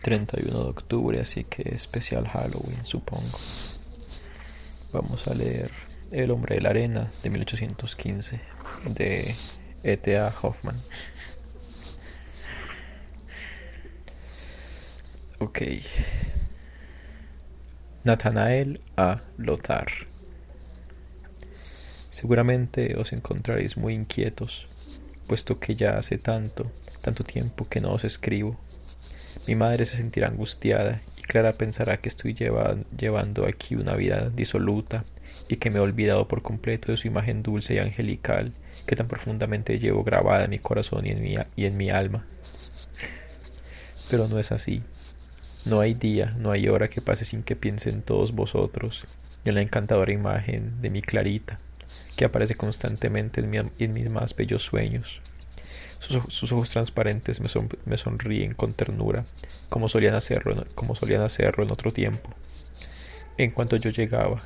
31 de octubre, así que especial Halloween, supongo. Vamos a leer El hombre de la arena de 1815 de E.T.A. Hoffman. Ok. Nathanael A. Lothar. Seguramente os encontraréis muy inquietos, puesto que ya hace tanto tiempo que no os escribo. Mi madre se sentirá angustiada y Clara pensará que estoy llevando aquí una vida disoluta y que me he olvidado por completo de su imagen dulce y angelical que tan profundamente llevo grabada en mi corazón y en mi alma. Pero no es así. No hay día, no hay hora que pase sin que piense en todos vosotros y en la encantadora imagen de mi Clarita, que aparece constantemente en mis más bellos sueños. Sus ojos transparentes me sonríen con ternura, como solían hacerlo en otro tiempo. En cuanto yo llegaba,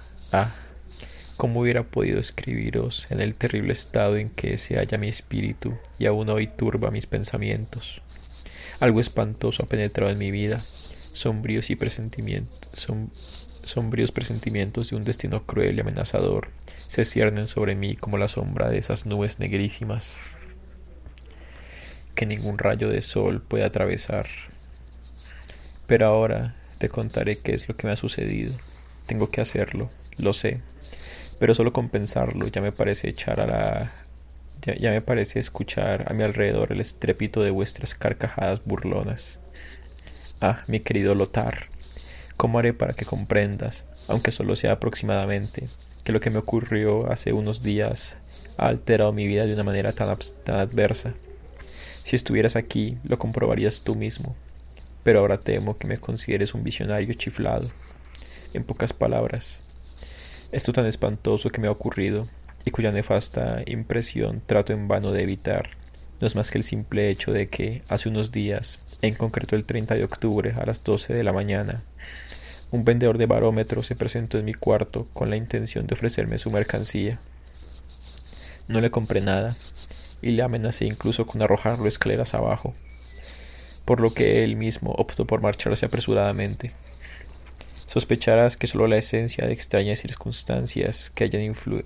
cómo hubiera podido escribiros en el terrible estado en que se halla mi espíritu y aún hoy turba mis pensamientos. Algo espantoso ha penetrado en mi vida, sombríos presentimientos de un destino cruel y amenazador se ciernen sobre mí como la sombra de esas nubes negrísimas que ningún rayo de sol puede atravesar. Pero ahora te contaré qué es lo que me ha sucedido. Tengo que hacerlo, lo sé, pero solo con pensarlo ya me parece escuchar a mi alrededor el estrépito de vuestras carcajadas burlonas. Mi querido Lothar, ¿cómo haré para que comprendas, aunque solo sea aproximadamente, que lo que me ocurrió hace unos días ha alterado mi vida de una manera tan adversa? Si estuvieras aquí, lo comprobarías tú mismo, pero ahora temo que me consideres un visionario chiflado. En pocas palabras, esto tan espantoso que me ha ocurrido y cuya nefasta impresión trato en vano de evitar, no es más que el simple hecho de que, hace unos días, en concreto el 30 de octubre a las 12 de la mañana, un vendedor de barómetros se presentó en mi cuarto con la intención de ofrecerme su mercancía. No le compré nada y le amenacé incluso con arrojarlo escaleras abajo, por lo que él mismo optó por marcharse apresuradamente. Sospecharás que solo la esencia de extrañas circunstancias que hayan influido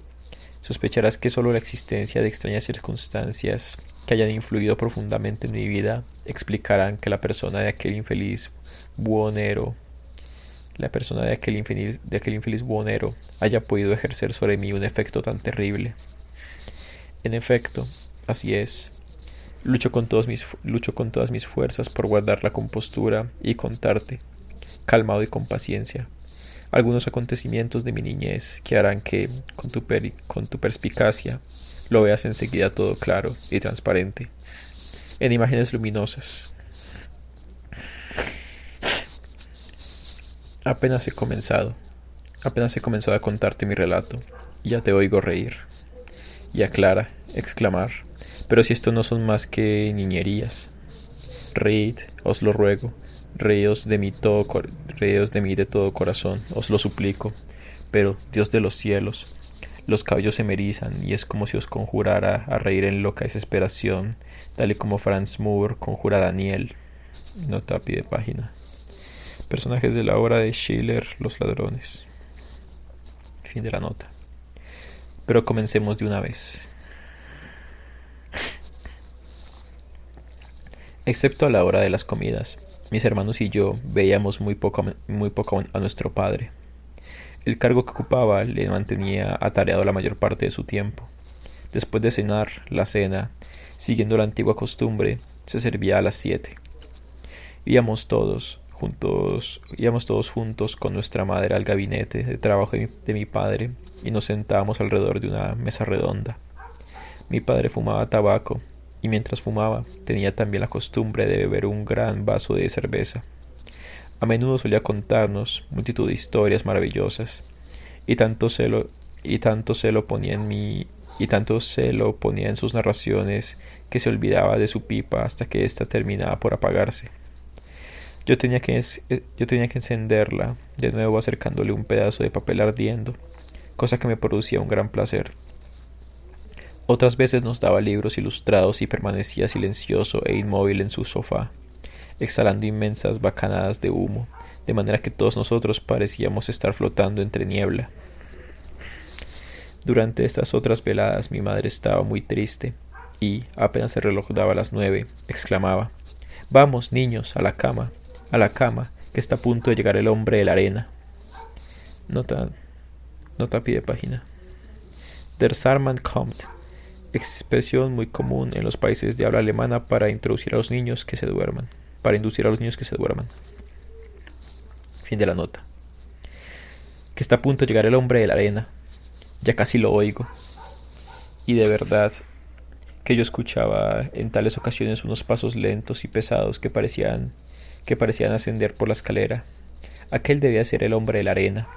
Sospecharás que solo la existencia de extrañas circunstancias que hayan influido profundamente en mi vida explicarán que la persona de aquel buhonero haya podido ejercer sobre mí un efecto tan terrible. En efecto, así es. Lucho con todas mis fuerzas por guardar la compostura y contarte, calmado y con paciencia, algunos acontecimientos de mi niñez que harán que, con tu perspicacia, lo veas enseguida todo claro y transparente, en imágenes luminosas. Apenas he comenzado, apenas he comenzado a contarte mi relato, y ya te oigo reír, y a Clara exclamar, pero si esto no son más que niñerías. Reíd, os lo ruego, reíos de mí de todo corazón, os lo suplico. Pero, Dios de los cielos, los cabellos se me erizan y es como si os conjurara a reír en loca desesperación, tal y como Franz Moore conjura a Daniel. Nota a pie de página. Personajes de la obra de Schiller, Los ladrones. Fin de la nota. Pero comencemos de una vez. Excepto a la hora de las comidas, mis hermanos y yo veíamos muy poco a nuestro padre. El cargo que ocupaba le mantenía atareado la mayor parte de su tiempo. Después de cenar, la cena, siguiendo la antigua costumbre, se servía a las 7. Íbamos todos juntos con nuestra madre al gabinete de trabajo de mi padre y nos sentábamos alrededor de una mesa redonda. Mi padre fumaba tabaco y mientras fumaba tenía también la costumbre de beber un gran vaso de cerveza. A menudo solía contarnos multitud de historias maravillosas y tanto se lo ponía en sus narraciones que se olvidaba de su pipa hasta que ésta terminaba por apagarse. Yo tenía que encenderla de nuevo acercándole un pedazo de papel ardiendo, cosa que me producía un gran placer. Otras veces nos daba libros ilustrados y permanecía silencioso e inmóvil en su sofá, exhalando inmensas bacanadas de humo, de manera que todos nosotros parecíamos estar flotando entre niebla. Durante estas otras veladas mi madre estaba muy triste y, apenas el reloj daba las 9, exclamaba: «Vamos, niños, a la cama, que está a punto de llegar el hombre de la arena». Nota a pie de página. Der Sarmann kommt, expresión muy común en los países de habla alemana para introducir a los niños que se duerman, para inducir a los niños que se duerman. Fin de la nota. Que está a punto de llegar el hombre de la arena. Ya casi lo oigo. Y de verdad que yo escuchaba en tales ocasiones unos pasos lentos y pesados que parecían ascender por la escalera. Aquel debía ser el hombre de la arena.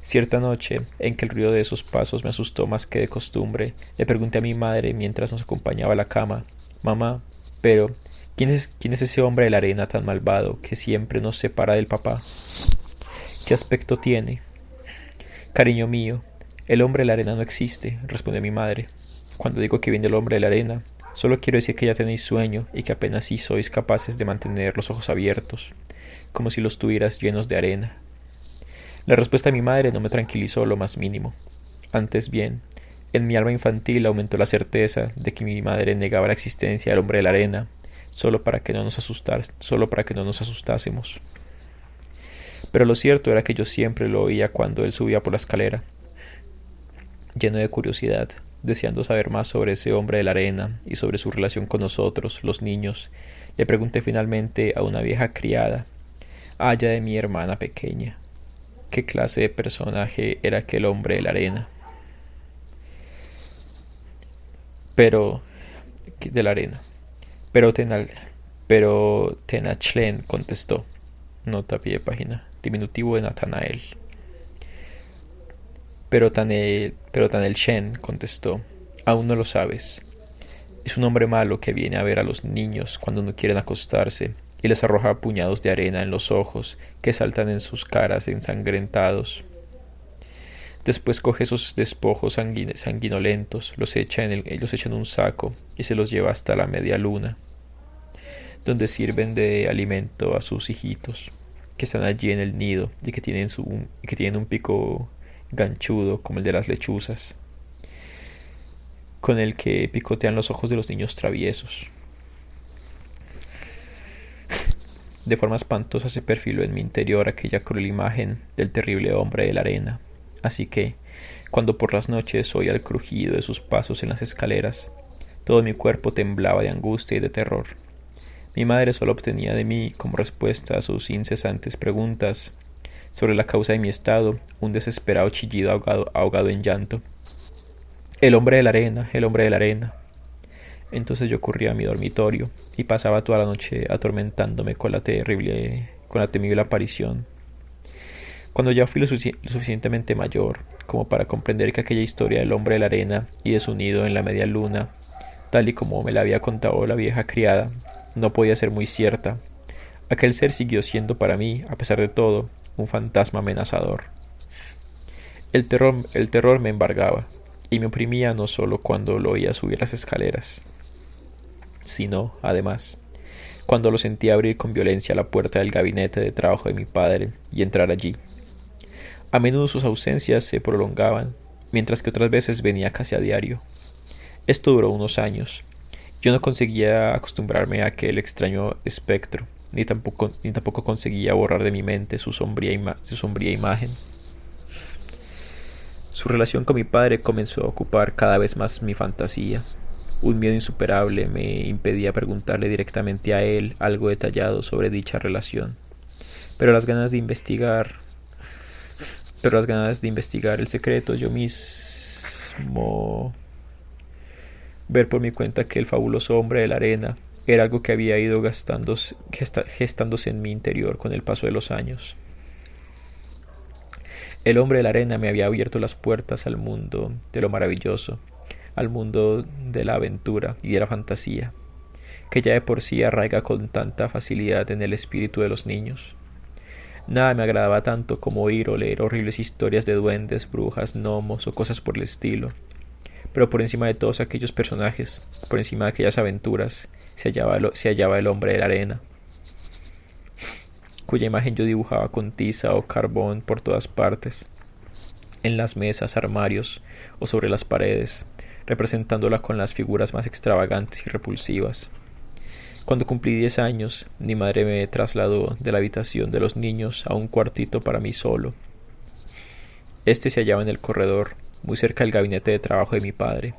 Cierta noche, en que el ruido de esos pasos me asustó más que de costumbre, le pregunté a mi madre mientras nos acompañaba a la cama: «Mamá, pero ¿quién es ese hombre de la arena tan malvado que siempre nos separa del papá? ¿Qué aspecto tiene?» «Cariño mío, el hombre de la arena no existe», respondió mi madre. «Cuando digo que viene el hombre de la arena, solo quiero decir que ya tenéis sueño y que apenas sí sois capaces de mantener los ojos abiertos, como si los tuvieras llenos de arena». La respuesta de mi madre no me tranquilizó lo más mínimo. Antes bien, en mi alma infantil aumentó la certeza de que mi madre negaba la existencia del hombre de la arena, solo para que no nos asustásemos. Pero lo cierto era que yo siempre lo oía cuando él subía por la escalera. Lleno de curiosidad, deseando saber más sobre ese hombre de la arena y sobre su relación con nosotros, los niños, le pregunté finalmente a una vieja criada, aya de mi hermana pequeña, ¿qué clase de personaje era aquel hombre de la arena? Pero Tenachlen contestó. Nota a pie de página. Diminutivo de Natanael. Pero Tanelchen contestó: «Aún no lo sabes. Es un hombre malo que viene a ver a los niños cuando no quieren acostarse y les arroja puñados de arena en los ojos que saltan en sus caras ensangrentados. Después coge esos despojos sanguinolentos, los echa en un saco y se los lleva hasta la media luna, donde sirven de alimento a sus hijitos, que están allí en el nido y que tienen un pico ganchudo como el de las lechuzas, con el que picotean los ojos de los niños traviesos». De forma espantosa se perfiló en mi interior aquella cruel imagen del terrible hombre de la arena. Así que, cuando por las noches oía el crujido de sus pasos en las escaleras, todo mi cuerpo temblaba de angustia y de terror. Mi madre solo obtenía de mí, como respuesta a sus incesantes preguntas sobre la causa de mi estado, un desesperado chillido ahogado en llanto. «El hombre de la arena, el hombre de la arena». Entonces yo corría a mi dormitorio y pasaba toda la noche atormentándome con la temible aparición. Cuando ya fui lo suficientemente mayor como para comprender que aquella historia del hombre de la arena y de su nido en la media luna, tal y como me la había contado la vieja criada, no podía ser muy cierta, aquel ser siguió siendo para mí, a pesar de todo, un fantasma amenazador. El terror me embargaba y me oprimía no solo cuando lo oía subir las escaleras, sino, además, cuando lo sentía abrir con violencia la puerta del gabinete de trabajo de mi padre y entrar allí. A menudo sus ausencias se prolongaban, mientras que otras veces venía casi a diario. Esto duró unos años. Yo no conseguía acostumbrarme a aquel extraño espectro, ni tampoco conseguía borrar de mi mente su sombría imagen. Su relación con mi padre comenzó a ocupar cada vez más mi fantasía. Un miedo insuperable me impedía preguntarle directamente a él algo detallado sobre dicha relación. Pero las ganas de investigar el secreto yo mismo, ver por mi cuenta que el fabuloso hombre de la arena era algo que había ido gestándose en mi interior con el paso de los años. El hombre de la arena me había abierto las puertas al mundo de lo maravilloso, al mundo de la aventura y de la fantasía, que ya de por sí arraiga con tanta facilidad en el espíritu de los niños. Nada me agradaba tanto como oír o leer horribles historias de duendes, brujas, gnomos o cosas por el estilo. Pero por encima de todos aquellos personajes, por encima de aquellas aventuras, se hallaba el hombre de la arena. cuya imagen yo dibujaba con tiza o carbón por todas partes, en las mesas, armarios o sobre las paredes, representándola con las figuras más extravagantes y repulsivas. Cuando cumplí 10 años, mi madre me trasladó de la habitación de los niños a un cuartito para mí solo. Este se hallaba en el corredor, muy cerca del gabinete de trabajo de mi padre.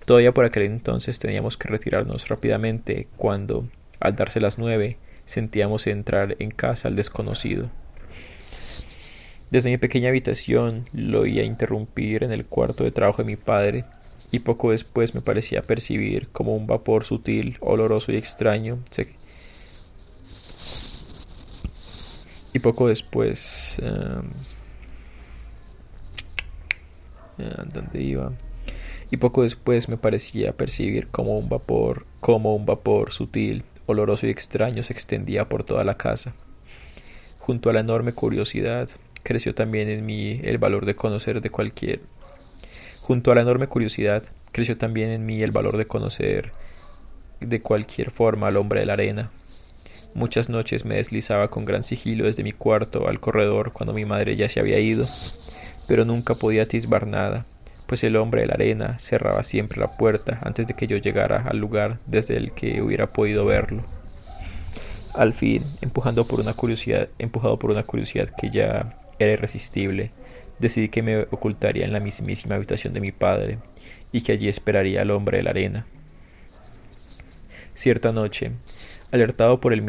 Todavía por aquel entonces teníamos que retirarnos rápidamente cuando, al darse las 9, sentíamos entrar en casa al desconocido. Desde mi pequeña habitación lo oía interrumpir en el cuarto de trabajo de mi padre, y poco después me parecía percibir como un vapor sutil, oloroso y extraño y poco después ¿dónde iba? Y poco después me parecía percibir como un vapor sutil, oloroso y extraño se extendía por toda la casa. Junto a la enorme curiosidad, creció también en mí el valor de conocer de cualquier. Junto a la enorme curiosidad, creció también en mí el valor de conocer de cualquier forma al hombre de la arena. Muchas noches me deslizaba con gran sigilo desde mi cuarto al corredor cuando mi madre ya se había ido, pero nunca podía atisbar nada, pues el hombre de la arena cerraba siempre la puerta antes de que yo llegara al lugar desde el que hubiera podido verlo. Al fin, empujado por una curiosidad que ya era irresistible, decidí que me ocultaría en la mismísima habitación de mi padre y que allí esperaría al hombre de la arena. Cierta noche, alertado por el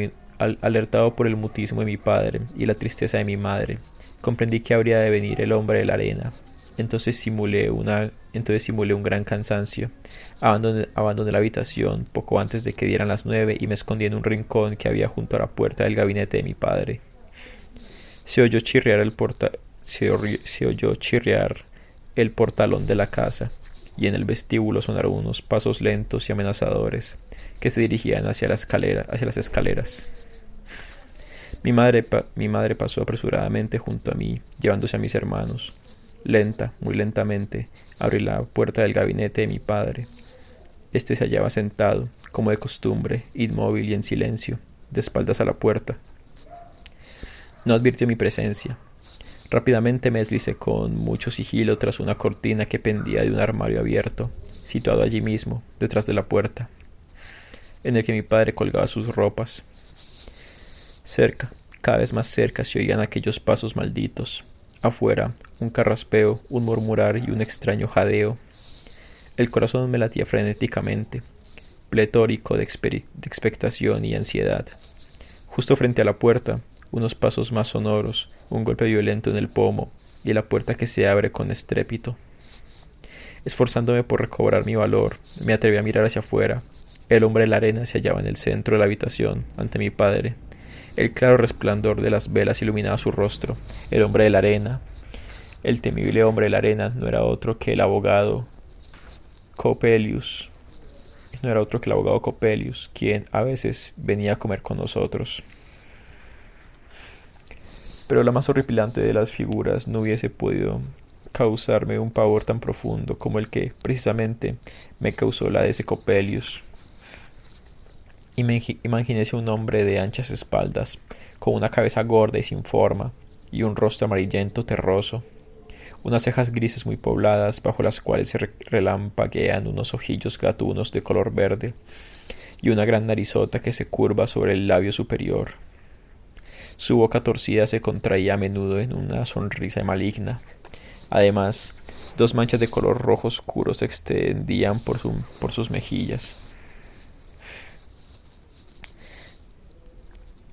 mutismo de mi padre y la tristeza de mi madre, comprendí que habría de venir el hombre de la arena. Entonces simulé un gran cansancio. Abandoné la habitación poco antes de que dieran las 9 y me escondí en un rincón que había junto a la puerta del gabinete de mi padre. Se oyó chirriar el portalón de la casa, y en el vestíbulo sonaron unos pasos lentos y amenazadores que se dirigían hacia las escaleras. Mi madre pasó apresuradamente junto a mí, llevándose a mis hermanos. Muy lentamente, abrí la puerta del gabinete de mi padre. Este se hallaba sentado, como de costumbre, inmóvil y en silencio, de espaldas a la puerta. No advirtió mi presencia. Rápidamente me deslicé con mucho sigilo tras una cortina que pendía de un armario abierto, situado allí mismo, detrás de la puerta, en el que mi padre colgaba sus ropas. Cerca, cada vez más cerca, se oían aquellos pasos malditos. Afuera, un carraspeo, un murmurar y un extraño jadeo. El corazón me latía frenéticamente, pletórico de expectación y ansiedad. Justo frente a la puerta, unos pasos más sonoros, un golpe violento en el pomo y la puerta que se abre con estrépito. Esforzándome por recobrar mi valor, me atreví a mirar hacia afuera. El hombre de la arena se hallaba en el centro de la habitación, ante mi padre. El claro resplandor de las velas iluminaba su rostro. El hombre de la arena, el temible hombre de la arena, no era otro que el abogado Coppelius. Quien a veces venía a comer con nosotros. Pero la más horripilante de las figuras no hubiese podido causarme un pavor tan profundo como el que, precisamente, me causó la de ese Coppelius. Imagínese un hombre de anchas espaldas, con una cabeza gorda y sin forma, y un rostro amarillento terroso, unas cejas grises muy pobladas, bajo las cuales se relampaguean unos ojillos gatunos de color verde, y una gran narizota que se curva sobre el labio superior. Su boca torcida se contraía a menudo en una sonrisa maligna. Además, 2 manchas de color rojo oscuro se extendían por sus mejillas.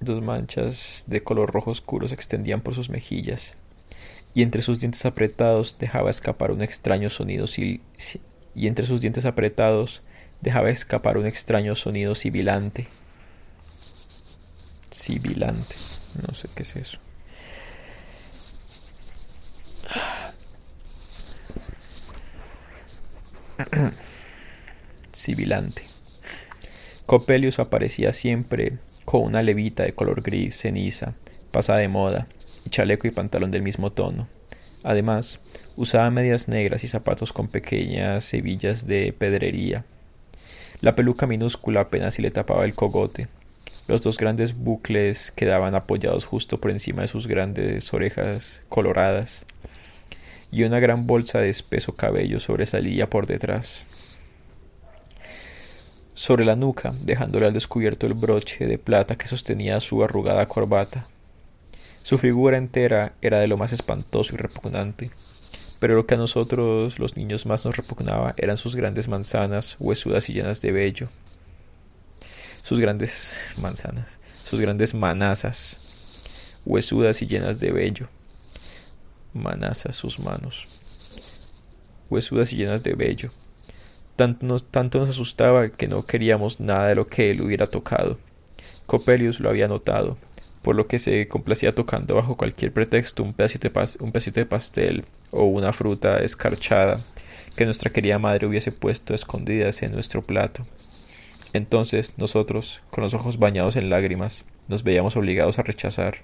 2 manchas de color rojo oscuro se extendían por sus mejillas, y entre sus dientes apretados dejaba escapar un extraño sonido sibilante. Sibilante, no sé qué es eso. Sibilante. Coppelius aparecía siempre con una levita de color gris ceniza, pasada de moda, y chaleco y pantalón del mismo tono. Además, usaba medias negras y zapatos con pequeñas hebillas de pedrería. La peluca minúscula apenas si le tapaba el cogote. Los dos grandes bucles quedaban apoyados justo por encima de sus grandes orejas coloradas, y una gran bolsa de espeso cabello sobresalía por detrás. Sobre la nuca, dejándole al descubierto el broche de plata que sostenía su arrugada corbata. Su figura entera era de lo más espantoso y repugnante, pero lo que a nosotros los niños más nos repugnaba eran sus grandes manzanas huesudas y llenas de vello. Sus grandes manzanas, sus grandes manazas, huesudas y llenas de vello. Manazas, sus manos, huesudas y llenas de vello. Tanto nos asustaba que no queríamos nada de lo que él hubiera tocado. Coppelius lo había notado, por lo que se complacía tocando bajo cualquier pretexto un pedacito de pastel o una fruta escarchada que nuestra querida madre hubiese puesto escondidas en nuestro plato. Entonces nosotros, con los ojos bañados en lágrimas, nos veíamos obligados a rechazar,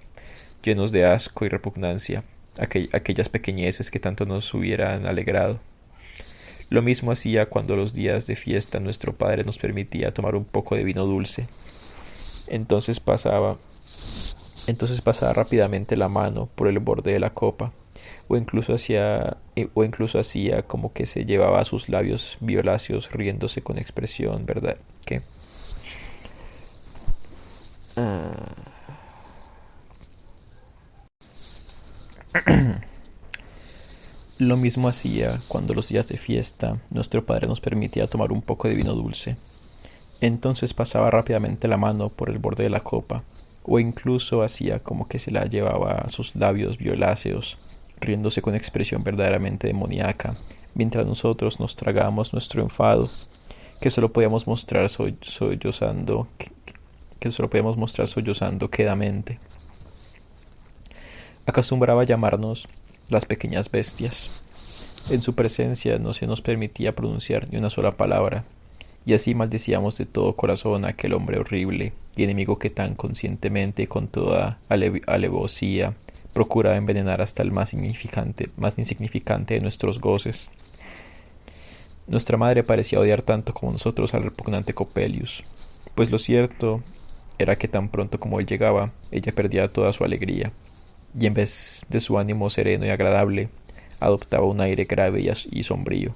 llenos de asco y repugnancia, aquellas pequeñeces que tanto nos hubieran alegrado. Lo mismo hacía cuando los días de fiesta nuestro padre nos permitía tomar un poco de vino dulce. Entonces pasaba rápidamente la mano por el borde de la copa, o incluso hacía como que se llevaba a sus labios violáceos riéndose con expresión, ¿verdad? ¿Qué? Lo mismo hacía cuando los días de fiesta nuestro padre nos permitía tomar un poco de vino dulce. Entonces pasaba rápidamente la mano por el borde de la copa, o incluso hacía como que se la llevaba a sus labios violáceos, riéndose con expresión verdaderamente demoníaca, mientras nosotros nos tragábamos nuestro enfado, que solo podíamos mostrar sollozando quedamente. Acostumbraba llamarnos las pequeñas bestias. En su presencia no se nos permitía pronunciar ni una sola palabra, y así maldecíamos de todo corazón a aquel hombre horrible y enemigo que tan conscientemente y con toda alevosía procuraba envenenar hasta el más insignificante de nuestros goces. Nuestra madre parecía odiar tanto como nosotros al repugnante Coppelius, pues lo cierto era que tan pronto como él llegaba, ella perdía toda su alegría, y en vez de su ánimo sereno y agradable, adoptaba un aire grave y sombrío.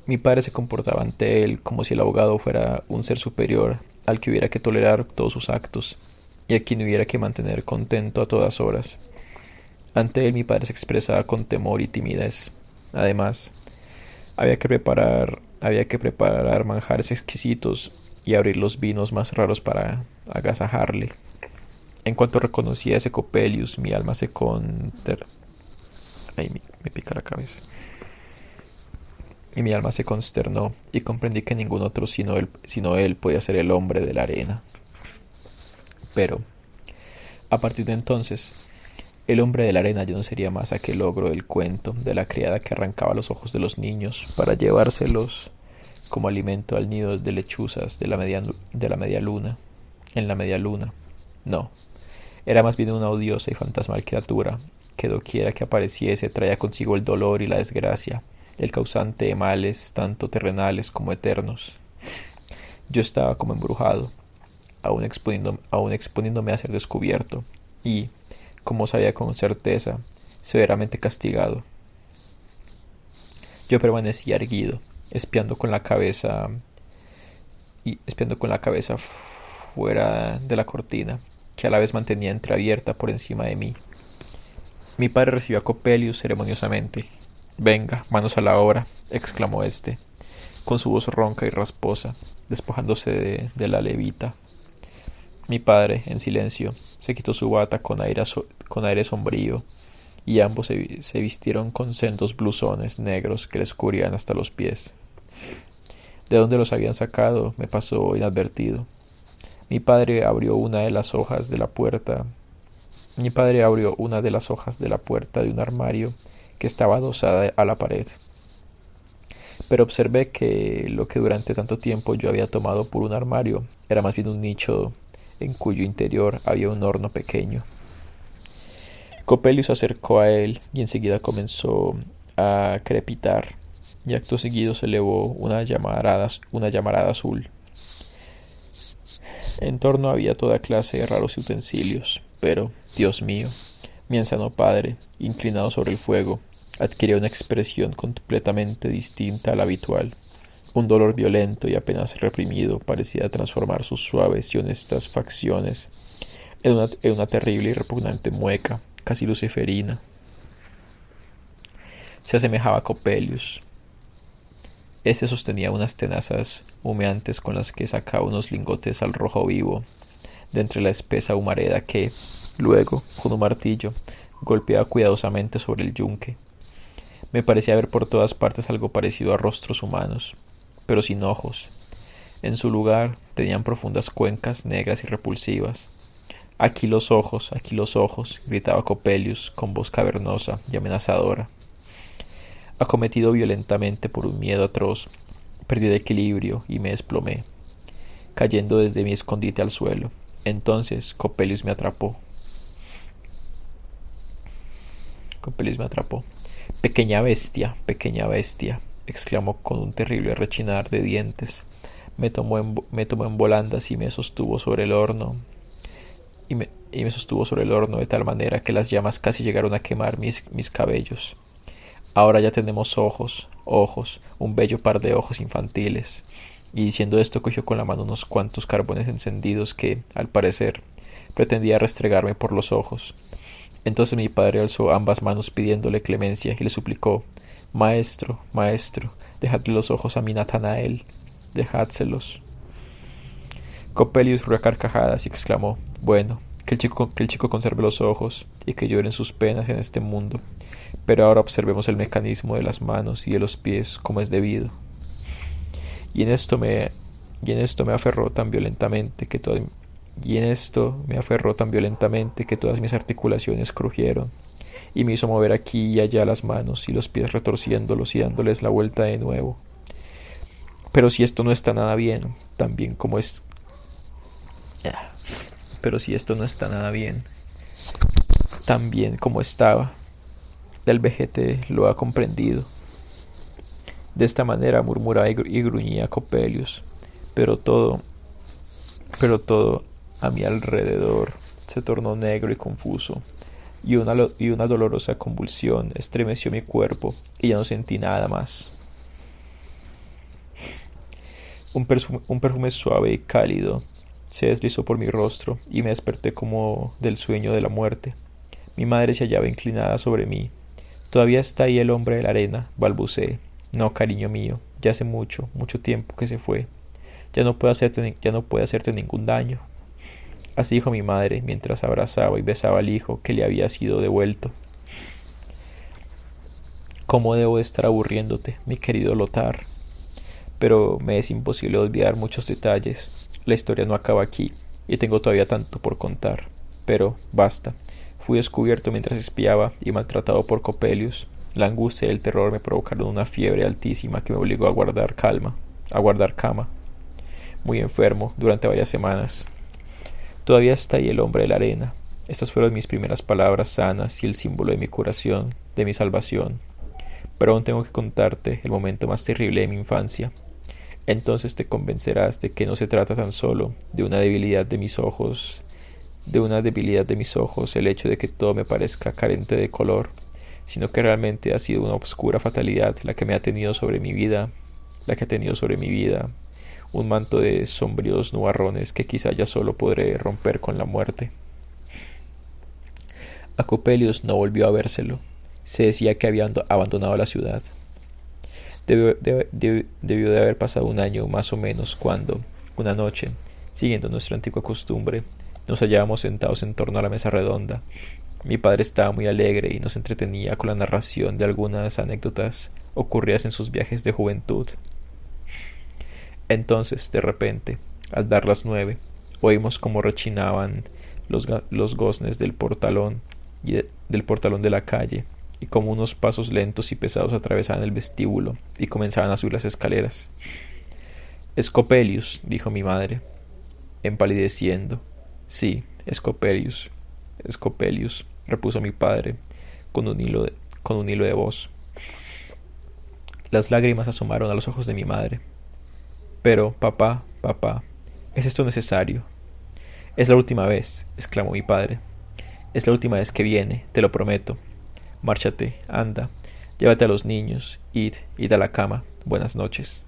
Mi padre se comportaba ante él como si el abogado fuera un ser superior al que hubiera que tolerar todos sus actos y a quien hubiera que mantener contento a todas horas. Ante él mi padre se expresaba con temor y timidez. Además, había que preparar manjares exquisitos y abrir los vinos más raros para agasajarle. En cuanto reconocí a ese Coppelius, mi alma se Ay, me pica la cabeza. Y mi alma se consternó y comprendí que ningún otro sino él podía ser el hombre de la arena. Pero, a partir de entonces, el hombre de la arena ya no sería más aquel ogro del cuento de la criada que arrancaba los ojos de los niños para llevárselos como alimento al nido de lechuzas de la media luna, en la media luna. No, era más bien una odiosa y fantasmal criatura que doquiera que apareciese traía consigo el dolor y la desgracia, el causante de males tanto terrenales como eternos. Yo estaba como embrujado, aún exponiéndome a ser descubierto, y, como sabía con certeza, severamente castigado. Yo permanecía erguido, espiando con la cabeza fuera de la cortina, que a la vez mantenía entreabierta por encima de mí. Mi padre recibió a Coppelius ceremoniosamente. «Venga, manos a la obra», exclamó éste, con su voz ronca y rasposa, despojándose de la levita. Mi padre, en silencio, se quitó su bata con aire sombrío, y ambos se vistieron con sendos blusones negros que les cubrían hasta los pies. De dónde los habían sacado me pasó inadvertido. Mi padre abrió una de las hojas de la puerta de un armario que estaba adosada a la pared. Pero observé que lo que durante tanto tiempo yo había tomado por un armario era más bien un nicho en cuyo interior había un horno pequeño. Coppelius se acercó a él y enseguida comenzó a crepitar, y acto seguido se elevó una llamarada azul. En torno había toda clase de raros utensilios, pero, Dios mío, mi anciano padre, inclinado sobre el fuego, adquiría una expresión completamente distinta a la habitual. Un dolor violento y apenas reprimido parecía transformar sus suaves y honestas facciones en una terrible y repugnante mueca, casi luciferina. Se asemejaba a Coppelius. Este sostenía unas tenazas humeantes con las que sacaba unos lingotes al rojo vivo de entre la espesa humareda que, luego, con un martillo, golpeaba cuidadosamente sobre el yunque. Me parecía ver por todas partes algo parecido a rostros humanos, pero sin ojos. En su lugar tenían profundas cuencas negras y repulsivas. Aquí los ojos, gritaba Coppelius con voz cavernosa y amenazadora. Acometido violentamente por un miedo atroz, perdí el equilibrio y me desplomé, cayendo desde mi escondite al suelo. Entonces Coppelius me atrapó. Pequeña bestia, exclamó con un terrible rechinar de dientes. Me tomó en volandas y me sostuvo sobre el horno. Y me sostuvo sobre el horno de tal manera que las llamas casi llegaron a quemar mis cabellos. Ahora ya tenemos ojos, un bello par de ojos infantiles. Y diciendo esto cogió con la mano unos cuantos carbones encendidos que, al parecer, pretendía restregarme por los ojos. Entonces mi padre alzó ambas manos pidiéndole clemencia y le suplicó: Maestro, dejadle los ojos a mi Natanael, dejádselos. Coppelius rió a carcajadas y exclamó: Bueno, que el chico conserve los ojos y que lloren sus penas en este mundo. Pero ahora observemos el mecanismo de las manos y de los pies como es debido. Y en esto me aferró tan violentamente que todas mis articulaciones crujieron, y me hizo mover aquí y allá las manos y los pies retorciéndolos y dándoles la vuelta de nuevo. Pero si esto no está nada bien, tan bien como estaba, el vejete lo ha comprendido. De esta manera murmuraba y gruñía Coppelius, pero todo a mi alrededor se tornó negro y confuso, y una dolorosa convulsión estremeció mi cuerpo, y ya no sentí nada más. Un perfume suave y cálido se deslizó por mi rostro, y me desperté como del sueño de la muerte. Mi madre se hallaba inclinada sobre mí. Todavía está ahí el hombre de la arena, balbuceé. No, cariño mío, ya hace mucho tiempo que se fue. Ya no puede hacerte ningún daño. Así dijo mi madre mientras abrazaba y besaba al hijo que le había sido devuelto. ¿Cómo debo de estar aburriéndote, mi querido Lothar? Pero me es imposible olvidar muchos detalles. La historia no acaba aquí, y tengo todavía tanto por contar. Pero, basta. Fui descubierto mientras espiaba y maltratado por Coppelius. La angustia y el terror me provocaron una fiebre altísima que me obligó a guardar cama. Muy enfermo durante varias semanas. Todavía está ahí el hombre de la arena. Estas fueron mis primeras palabras sanas y el símbolo de mi curación, de mi salvación. Pero aún tengo que contarte el momento más terrible de mi infancia. Entonces te convencerás de que no se trata tan solo de una debilidad de mis ojos, el hecho de que todo me parezca carente de color, sino que realmente ha sido una oscura fatalidad la que ha tenido sobre mi vida, un manto de sombríos nubarrones que quizá ya solo podré romper con la muerte. A Coppelius no volvió a vérselo. Se decía que había abandonado la ciudad. Debió de haber pasado un año más o menos cuando, una noche, siguiendo nuestra antigua costumbre, nos hallábamos sentados en torno a la mesa redonda. Mi padre estaba muy alegre y nos entretenía con la narración de algunas anécdotas ocurridas en sus viajes de juventud. Entonces, de repente, al dar las 9, oímos cómo rechinaban los goznes del portalón de la calle, y como unos pasos lentos y pesados atravesaban el vestíbulo y comenzaban a subir las escaleras. —Es Coppelius —dijo mi madre, empalideciendo. —Sí, es Coppelius, —repuso mi padre con un hilo de voz. Las lágrimas asomaron a los ojos de mi madre. —Pero, papá, ¿es esto necesario? Es la última vez, exclamó mi padre. Es la última vez que viene, te lo prometo. Márchate, anda, llévate a los niños, id a la cama. Buenas noches.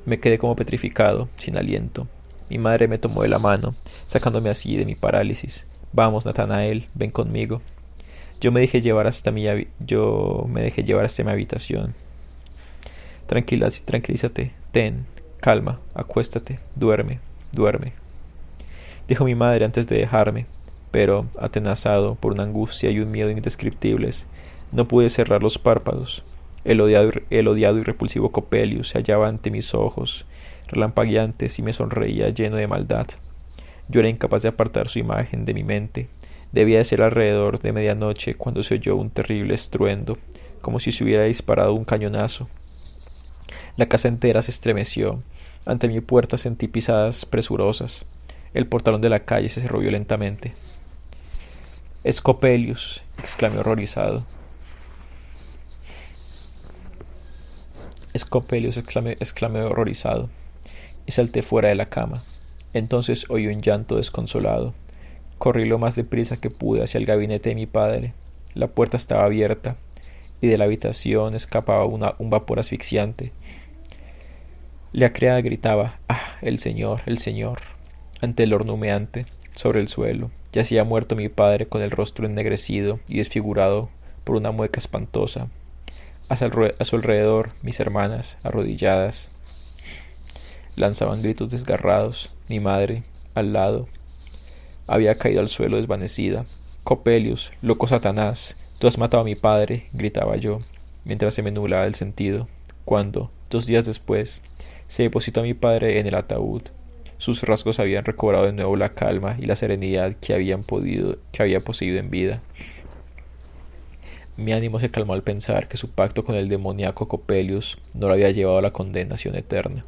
Me quedé como petrificado, sin aliento. Mi madre me tomó de la mano, sacándome así de mi parálisis. Vamos, Natanael, ven conmigo. Yo me dejé llevar hasta mi habitación. Tranquilízate, ten, calma, acuéstate, duerme, duerme, dijo mi madre antes de dejarme, pero, atenazado por una angustia y un miedo indescriptibles, no pude cerrar los párpados. El odiado y repulsivo Coppelius se hallaba ante mis ojos, relampagueantes, y me sonreía lleno de maldad. Yo era incapaz de apartar su imagen de mi mente. Debía de ser alrededor de medianoche cuando se oyó un terrible estruendo, como si se hubiera disparado un cañonazo. La casa entera se estremeció. Ante mi puerta sentí pisadas presurosas. El portalón de la calle se cerró violentamente. —Es Coppelius —exclamé horrorizado. —Es Coppelius exclamé horrorizado, y salté fuera de la cama. Entonces oí un llanto desconsolado. Corrí lo más deprisa que pude hacia el gabinete de mi padre. La puerta estaba abierta, y de la habitación escapaba un vapor asfixiante. La criada gritaba: ¡Ah, el señor, el señor! Ante el horno humeante, sobre el suelo, yacía muerto mi padre con el rostro ennegrecido y desfigurado por una mueca espantosa. A su alrededor, mis hermanas, arrodilladas, lanzaban gritos desgarrados. Mi madre, al lado, había caído al suelo desvanecida. —Coppelius, loco Satanás, tú has matado a mi padre —gritaba yo, mientras se me nublaba el sentido, cuando, 2 días después, se depositó a mi padre en el ataúd. Sus rasgos habían recobrado de nuevo la calma y la serenidad que había poseído en vida. Mi ánimo se calmó al pensar que su pacto con el demoníaco Coppelius no lo había llevado a la condenación eterna.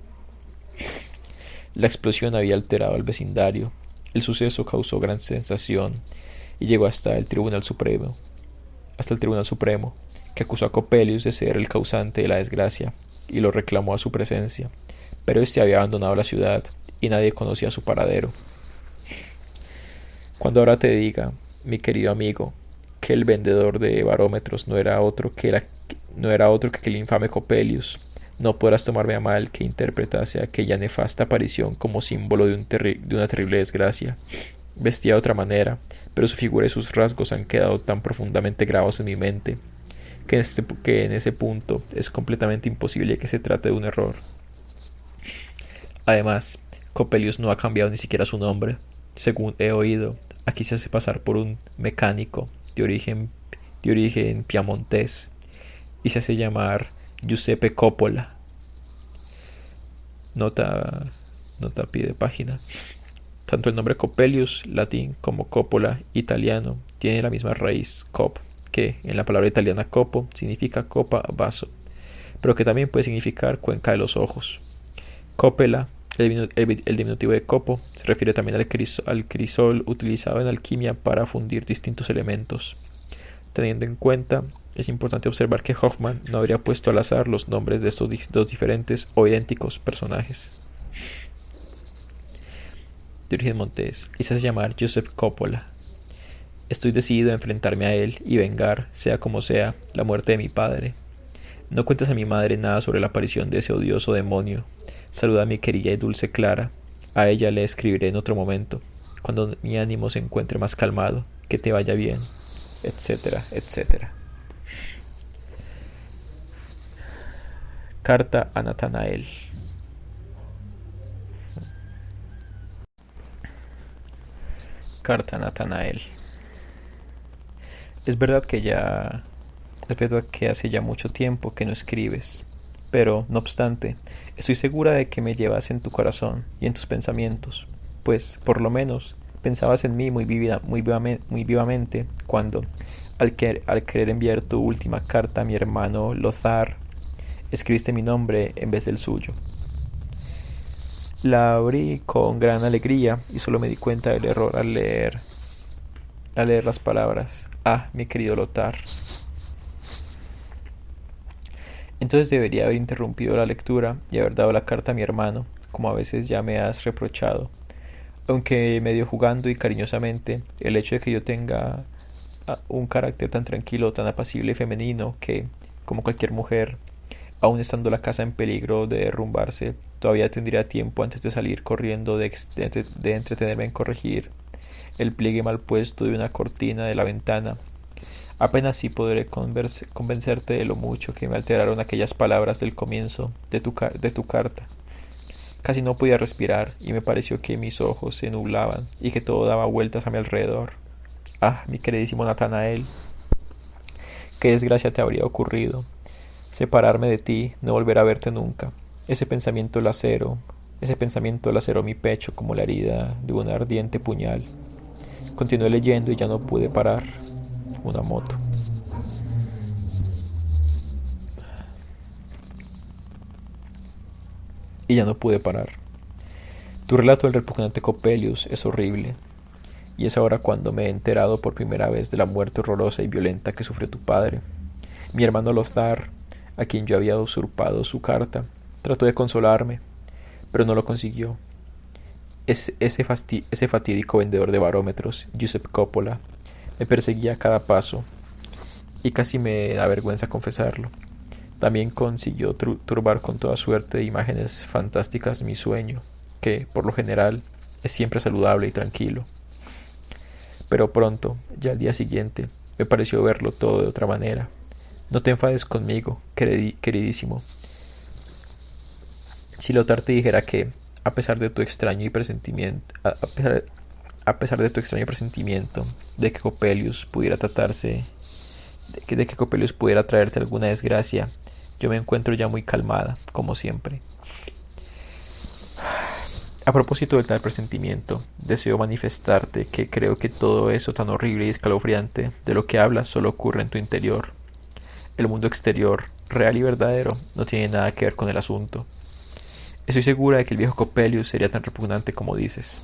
La explosión había alterado el vecindario. El suceso causó gran sensación y llegó hasta el Tribunal Supremo, que acusó a Coppelius de ser el causante de la desgracia y lo reclamó a su presencia, pero éste había abandonado la ciudad y nadie conocía su paradero. Cuando ahora te diga, mi querido amigo, que el vendedor de barómetros no era otro que el infame Coppelius, no podrás tomarme a mal que interpretase aquella nefasta aparición como símbolo de una terrible desgracia. Vestía de otra manera, pero su figura y sus rasgos han quedado tan profundamente grabados en mi mente que en ese punto es completamente imposible que se trate de un error. Además, Coppelius no ha cambiado ni siquiera su nombre. Según he oído, aquí se hace pasar por un mecánico de origen piamontés y se hace llamar Giuseppe Coppola. Nota pie de página. Tanto el nombre Coppelius, latín, como Coppola, italiano, tiene la misma raíz, cop, que en la palabra italiana copo significa copa, vaso, pero que también puede significar cuenca de los ojos. Coppola, el diminutivo de copo, se refiere también al crisol utilizado en alquimia para fundir distintos elementos. Teniendo en cuenta, es importante observar que Hoffman no habría puesto al azar los nombres de estos dos diferentes o idénticos personajes. De origen montés, y se hace llamar Joseph Coppola. Estoy decidido a enfrentarme a él y vengar, sea como sea, la muerte de mi padre. No cuentes a mi madre nada sobre la aparición de ese odioso demonio. Saluda a mi querida y dulce Clara. A ella le escribiré en otro momento, cuando mi ánimo se encuentre más calmado. Que te vaya bien, etcétera, etcétera. Carta a Natanael. Carta a Natanael. Es verdad que hace ya mucho tiempo que no escribes, pero, no obstante, estoy segura de que me llevas en tu corazón y en tus pensamientos, pues, por lo menos, pensabas en mí muy vivamente cuando, al querer enviar tu última carta a mi hermano Lothar, escribiste mi nombre en vez del suyo. La abrí con gran alegría y solo me di cuenta del error al leer las palabras: ah, mi querido Lothar. Entonces debería haber interrumpido la lectura y haber dado la carta a mi hermano, como a veces ya me has reprochado. Aunque medio jugando y cariñosamente, el hecho de que yo tenga un carácter tan tranquilo, tan apacible y femenino que, como cualquier mujer, aun estando la casa en peligro de derrumbarse, todavía tendría tiempo antes de salir corriendo de entretenerme en corregir el pliegue mal puesto de una cortina de la ventana. Apenas sí podré convencerte de lo mucho que me alteraron aquellas palabras del comienzo de tu carta. Casi no podía respirar y me pareció que mis ojos se nublaban y que todo daba vueltas a mi alrededor. Ah, mi queridísimo Natanael, qué desgracia te habría ocurrido. Separarme de ti, no volver a verte nunca. Ese pensamiento laceró mi pecho como la herida de un ardiente puñal. Continué leyendo y ya no pude parar. Una moto. Y ya no pude parar. Tu relato del repugnante Coppelius es horrible, y es ahora cuando me he enterado por primera vez de la muerte horrorosa y violenta que sufrió tu padre. Mi hermano Lothar, a quien yo había usurpado su carta, trató de consolarme, pero no lo consiguió. Ese fatídico vendedor de barómetros, Giuseppe Coppola, me perseguía a cada paso, y casi me da vergüenza confesarlo. También consiguió turbar con toda suerte de imágenes fantásticas mi sueño, que, por lo general, es siempre saludable y tranquilo. Pero pronto, ya al día siguiente, me pareció verlo todo de otra manera. No te enfades conmigo, queridísimo. Si Lothar te dijera que, a pesar de tu extraño presentimiento, a pesar de tu extraño presentimiento de que Coppelius pudiera de que Coppelius pudiera traerte alguna desgracia, yo me encuentro ya muy calmada, como siempre. A propósito del tal presentimiento, deseo manifestarte que creo que todo eso tan horrible y escalofriante de lo que hablas solo ocurre en tu interior. El mundo exterior, real y verdadero, no tiene nada que ver con el asunto. Estoy segura de que el viejo Coppelius sería tan repugnante como dices,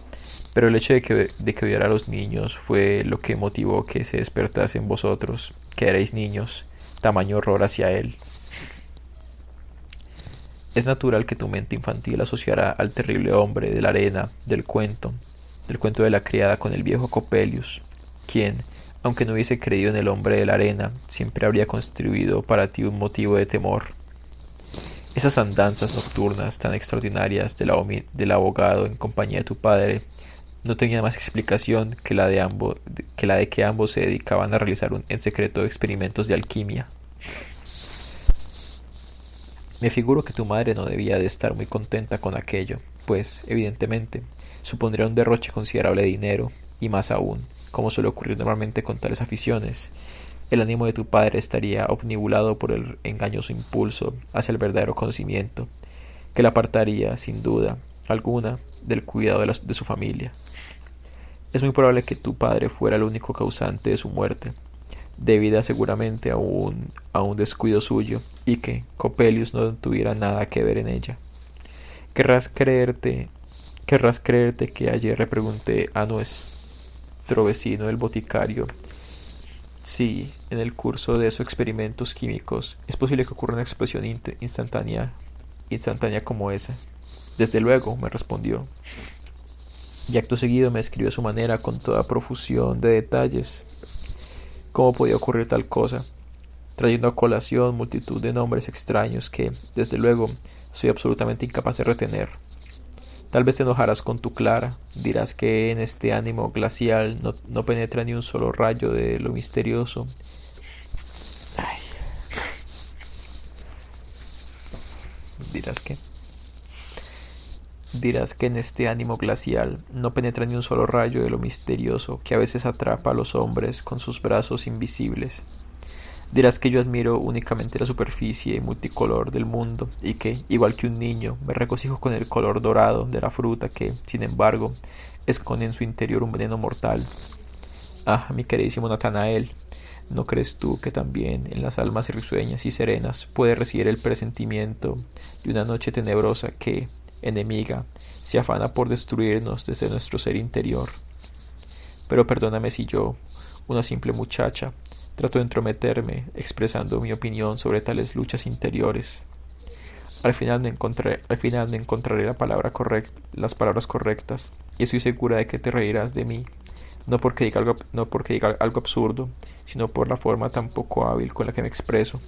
pero el hecho de que odiara a los niños fue lo que motivó que se despertase en vosotros, que erais niños, tamaño horror hacia él. Es natural que tu mente infantil asociara al terrible hombre de la arena del cuento de la criada con el viejo Coppelius, quien, aunque no hubiese creído en el hombre de la arena, siempre habría constituido para ti un motivo de temor. Esas andanzas nocturnas tan extraordinarias del abogado en compañía de tu padre no tenían más explicación que la de que ambos se dedicaban a realizar en secreto experimentos de alquimia. Me figuro que tu madre no debía de estar muy contenta con aquello, pues, evidentemente, supondría un derroche considerable de dinero, y más aún, como suele ocurrir normalmente con tales aficiones, el ánimo de tu padre estaría obnubilado por el engañoso impulso hacia el verdadero conocimiento, que le apartaría, sin duda alguna, del cuidado de su familia. Es muy probable que tu padre fuera el único causante de su muerte, debida seguramente a un descuido suyo, y que Coppelius no tuviera nada que ver en ella. Querrás creerte que ayer le pregunté a nuestro vecino el boticario si, en el curso de esos experimentos químicos, es posible que ocurra una explosión instantánea como esa. Desde luego, me respondió, y acto seguido me escribió a su manera con toda profusión de detalles cómo podía ocurrir tal cosa, trayendo a colación multitud de nombres extraños que, desde luego, soy absolutamente incapaz de retener. Tal vez te enojarás con tu Clara, dirás que en este ánimo glacial no penetra ni un solo rayo de lo misterioso. Ay, dirás que Dirás que en este ánimo glacial no penetra ni un solo rayo de lo misterioso que a veces atrapa a los hombres con sus brazos invisibles. Dirás que yo admiro únicamente la superficie multicolor del mundo y que, igual que un niño, me regocijo con el color dorado de la fruta que, sin embargo, esconde en su interior un veneno mortal. Ah, mi queridísimo Natanael, ¿no crees tú que también en las almas risueñas y serenas puede residir el presentimiento de una noche tenebrosa que, enemiga, se afana por destruirnos desde nuestro ser interior? Pero perdóname si yo, una simple muchacha, trato de entrometerme expresando mi opinión sobre tales luchas interiores. Al final no encontraré las palabras correctas, y estoy segura de que te reirás de mí, no porque diga algo absurdo, sino por la forma tan poco hábil con la que me expreso.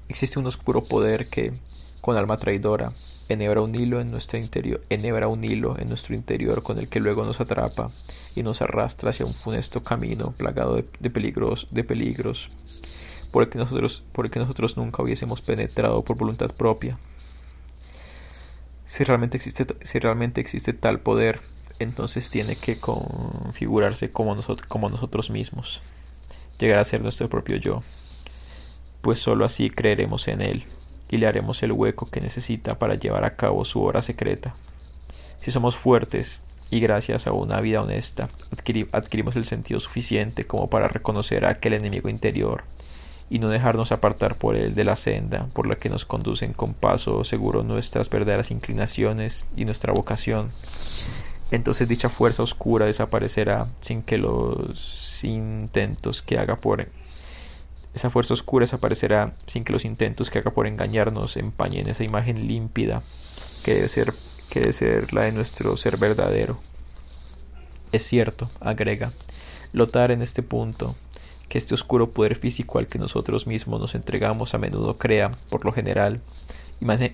Existe un oscuro poder que, con alma traidora, enhebra un hilo en nuestro interior con el que luego nos atrapa y nos arrastra hacia un funesto camino plagado de peligros por el que nosotros nunca hubiésemos penetrado por voluntad propia. Si realmente existe tal poder, entonces tiene que configurarse como nosotros mismos, llegar a ser nuestro propio yo, pues sólo así creeremos en él y le haremos el hueco que necesita para llevar a cabo su obra secreta. Si somos fuertes y gracias a una vida honesta adquirimos el sentido suficiente como para reconocer a aquel enemigo interior y no dejarnos apartar por él de la senda por la que nos conducen con paso seguro nuestras verdaderas inclinaciones y nuestra vocación, entonces dicha fuerza oscura desaparecerá sin que los intentos que haga por esa fuerza oscura desaparecerá sin que los intentos que haga por engañarnos empañen esa imagen límpida que debe ser la de nuestro ser verdadero. Es cierto, agrega Lothar en este punto, que este oscuro poder físico al que nosotros mismos nos entregamos a menudo crea, por lo general,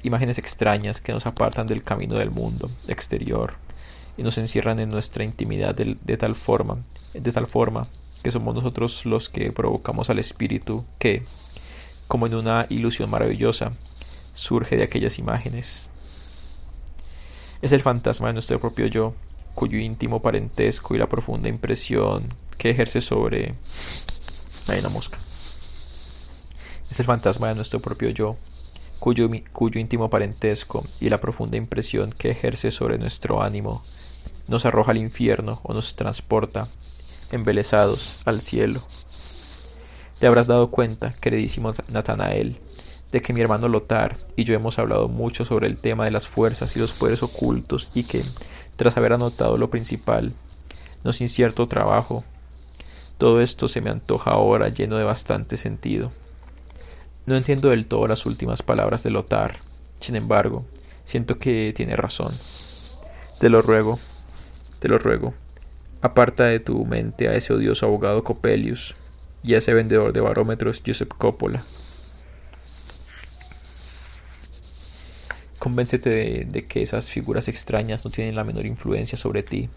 imágenes extrañas que nos apartan del camino del mundo exterior y nos encierran en nuestra intimidad de tal forma que somos nosotros los que provocamos al espíritu que, como en una ilusión maravillosa, surge de aquellas imágenes. Es el fantasma de nuestro propio yo, cuyo íntimo parentesco y la profunda impresión que ejerce sobre... Hay una mosca. Es el fantasma de nuestro propio yo, cuyo íntimo parentesco y la profunda impresión que ejerce sobre nuestro ánimo nos arroja al infierno o nos transporta, embelesados, al cielo. Te habrás dado cuenta, queridísimo Natanael, de que mi hermano Lothar y yo hemos hablado mucho sobre el tema de las fuerzas y los poderes ocultos y que, tras haber anotado lo principal, no sin cierto trabajo, todo esto se me antoja ahora lleno de bastante sentido. No entiendo del todo las últimas palabras de Lothar, sin embargo, siento que tiene razón. Te lo ruego, aparta de tu mente a ese odioso abogado Coppelius y a ese vendedor de barómetros Joseph Coppola. Convéncete de que esas figuras extrañas no tienen la menor influencia sobre ti.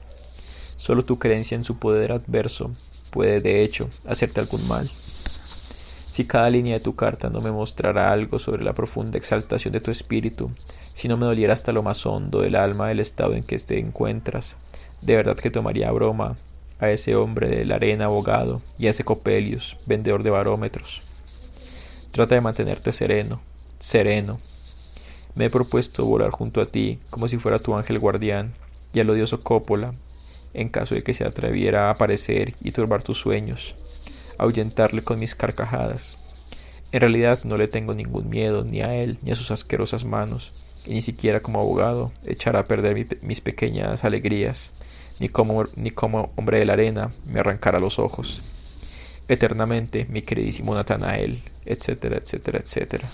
Solo tu creencia en su poder adverso puede, de hecho, hacerte algún mal. Si cada línea de tu carta no me mostrara algo sobre la profunda exaltación de tu espíritu, si no me doliera hasta lo más hondo del alma del estado en que te encuentras, de verdad que tomaría a broma a ese hombre de la arena abogado y a ese Coppelius, vendedor de barómetros. Trata de mantenerte sereno, sereno. Me he propuesto volar junto a ti como si fuera tu ángel guardián y al odioso Coppola, en caso de que se atreviera a aparecer y turbar tus sueños, ahuyentarle con mis carcajadas. En realidad no le tengo ningún miedo ni a él ni a sus asquerosas manos, y ni siquiera como abogado echará a perder mis pequeñas alegrías, ni como hombre de la arena me arrancará los ojos. Eternamente, mi queridísimo Natanael, etcétera, etcétera, etcétera.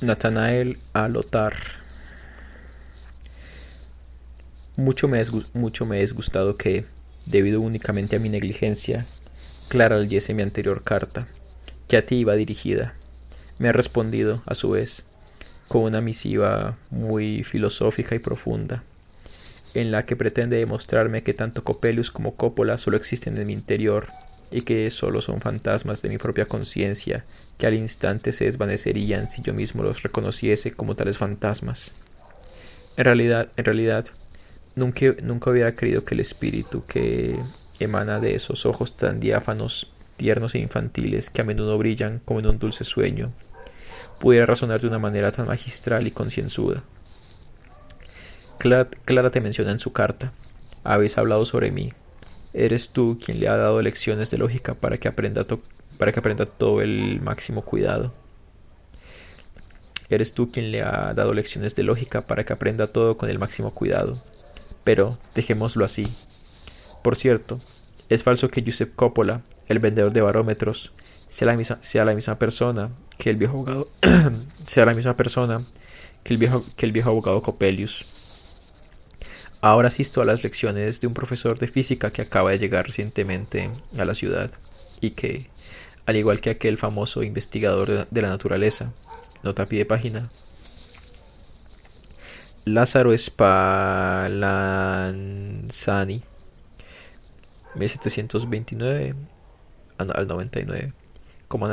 Natanael a Lothar. Mucho me ha disgustado que, debido únicamente a mi negligencia, Clara leyese mi anterior carta, que a ti iba dirigida. Me ha respondido, a su vez, con una misiva muy filosófica y profunda, en la que pretende demostrarme que tanto Coppelius como Coppola solo existen en mi interior y que solo son fantasmas de mi propia conciencia que al instante se desvanecerían si yo mismo los reconociese como tales fantasmas. En realidad, nunca hubiera creído que el espíritu que emana de esos ojos tan diáfanos, tiernos e infantiles que a menudo brillan como en un dulce sueño, pudiera razonar de una manera tan magistral y concienzuda. Clara te menciona en su carta. Habéis hablado sobre mí. Eres tú quien le ha dado lecciones de lógica para que aprenda todo el máximo cuidado. Eres tú quien le ha dado lecciones de lógica para que aprenda todo con el máximo cuidado. Pero dejémoslo así. Por cierto, es falso que Joseph Coppola, el vendedor de barómetros, sea la misma persona que el viejo abogado sea la misma persona que el viejo abogado Coppelius. Ahora asisto a las lecciones de un profesor de física que acaba de llegar recientemente a la ciudad y que, al igual que aquel famoso investigador de la naturaleza, nota a pie de página, Lázaro Spallanzani, 1729 al 99. Como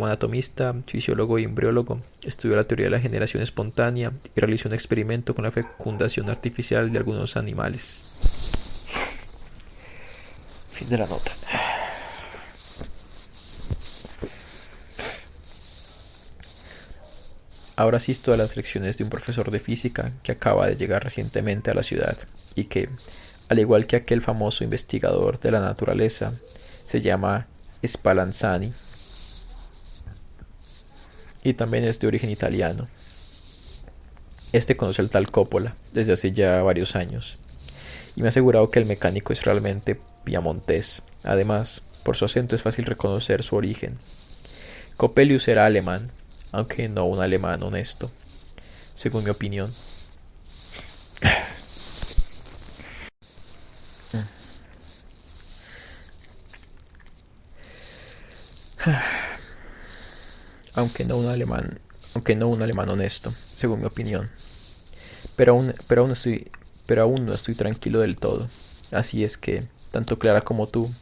anatomista, fisiólogo y embriólogo, estudió la teoría de la generación espontánea y realizó un experimento con la fecundación artificial de algunos animales. Fin de la nota. Ahora asisto a las lecciones de un profesor de física que acaba de llegar recientemente a la ciudad y que, al igual que aquel famoso investigador de la naturaleza, se llama Spallanzani y también es de origen italiano. Este conoce al tal Coppola desde hace ya varios años y me ha asegurado que el mecánico es realmente piamontés. Además, por su acento es fácil reconocer su origen. Coppelius era alemán, aunque no un alemán honesto, según mi opinión. Aunque no un alemán honesto, según mi opinión. Pero aún no estoy tranquilo del todo. Así es que, tanto Clara como tú,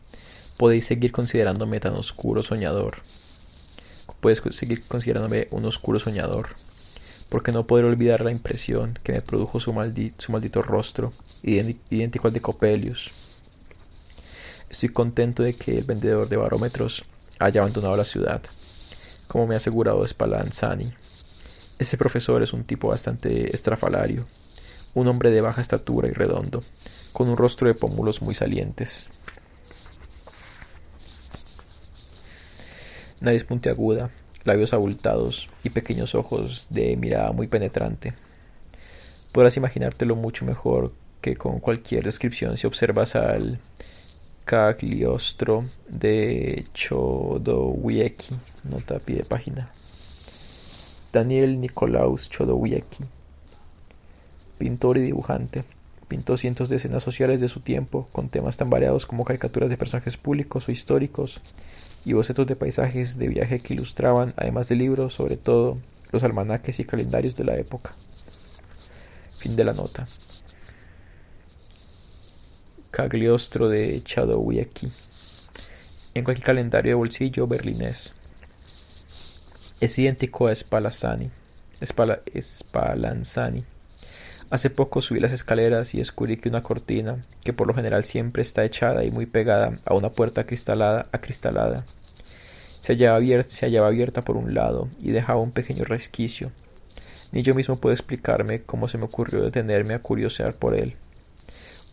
podéis seguir considerándome tan oscuro soñador. Puedes seguir considerándome un oscuro soñador, porque no podré olvidar la impresión que me produjo su maldito rostro, idéntico al de Coppelius. Estoy contento de que el vendedor de barómetros haya abandonado la ciudad, como me ha asegurado Spallanzani. Ese profesor es un tipo bastante estrafalario, un hombre de baja estatura y redondo, con un rostro de pómulos muy salientes. Nariz puntiaguda, labios abultados y pequeños ojos de mirada muy penetrante. Podrás imaginártelo mucho mejor que con cualquier descripción si observas al Cagliostro de Chodowiecki, nota a pie de página. Daniel Nicolaus Chodowiecki, pintor y dibujante, pintó cientos de escenas sociales de su tiempo con temas tan variados como caricaturas de personajes públicos o históricos y bocetos de paisajes de viaje que ilustraban, además de libros, sobre todo los almanaques y calendarios de la época. Fin de la nota. Cagliostro de Chodowiecki. En cualquier calendario de bolsillo berlinés. Es idéntico a Spallanzani. Hace poco subí las escaleras y descubrí que una cortina, que por lo general siempre está echada y muy pegada a una puerta acristalada, se hallaba abierta por un lado y dejaba un pequeño resquicio. Ni yo mismo puedo explicarme cómo se me ocurrió detenerme a curiosear por él.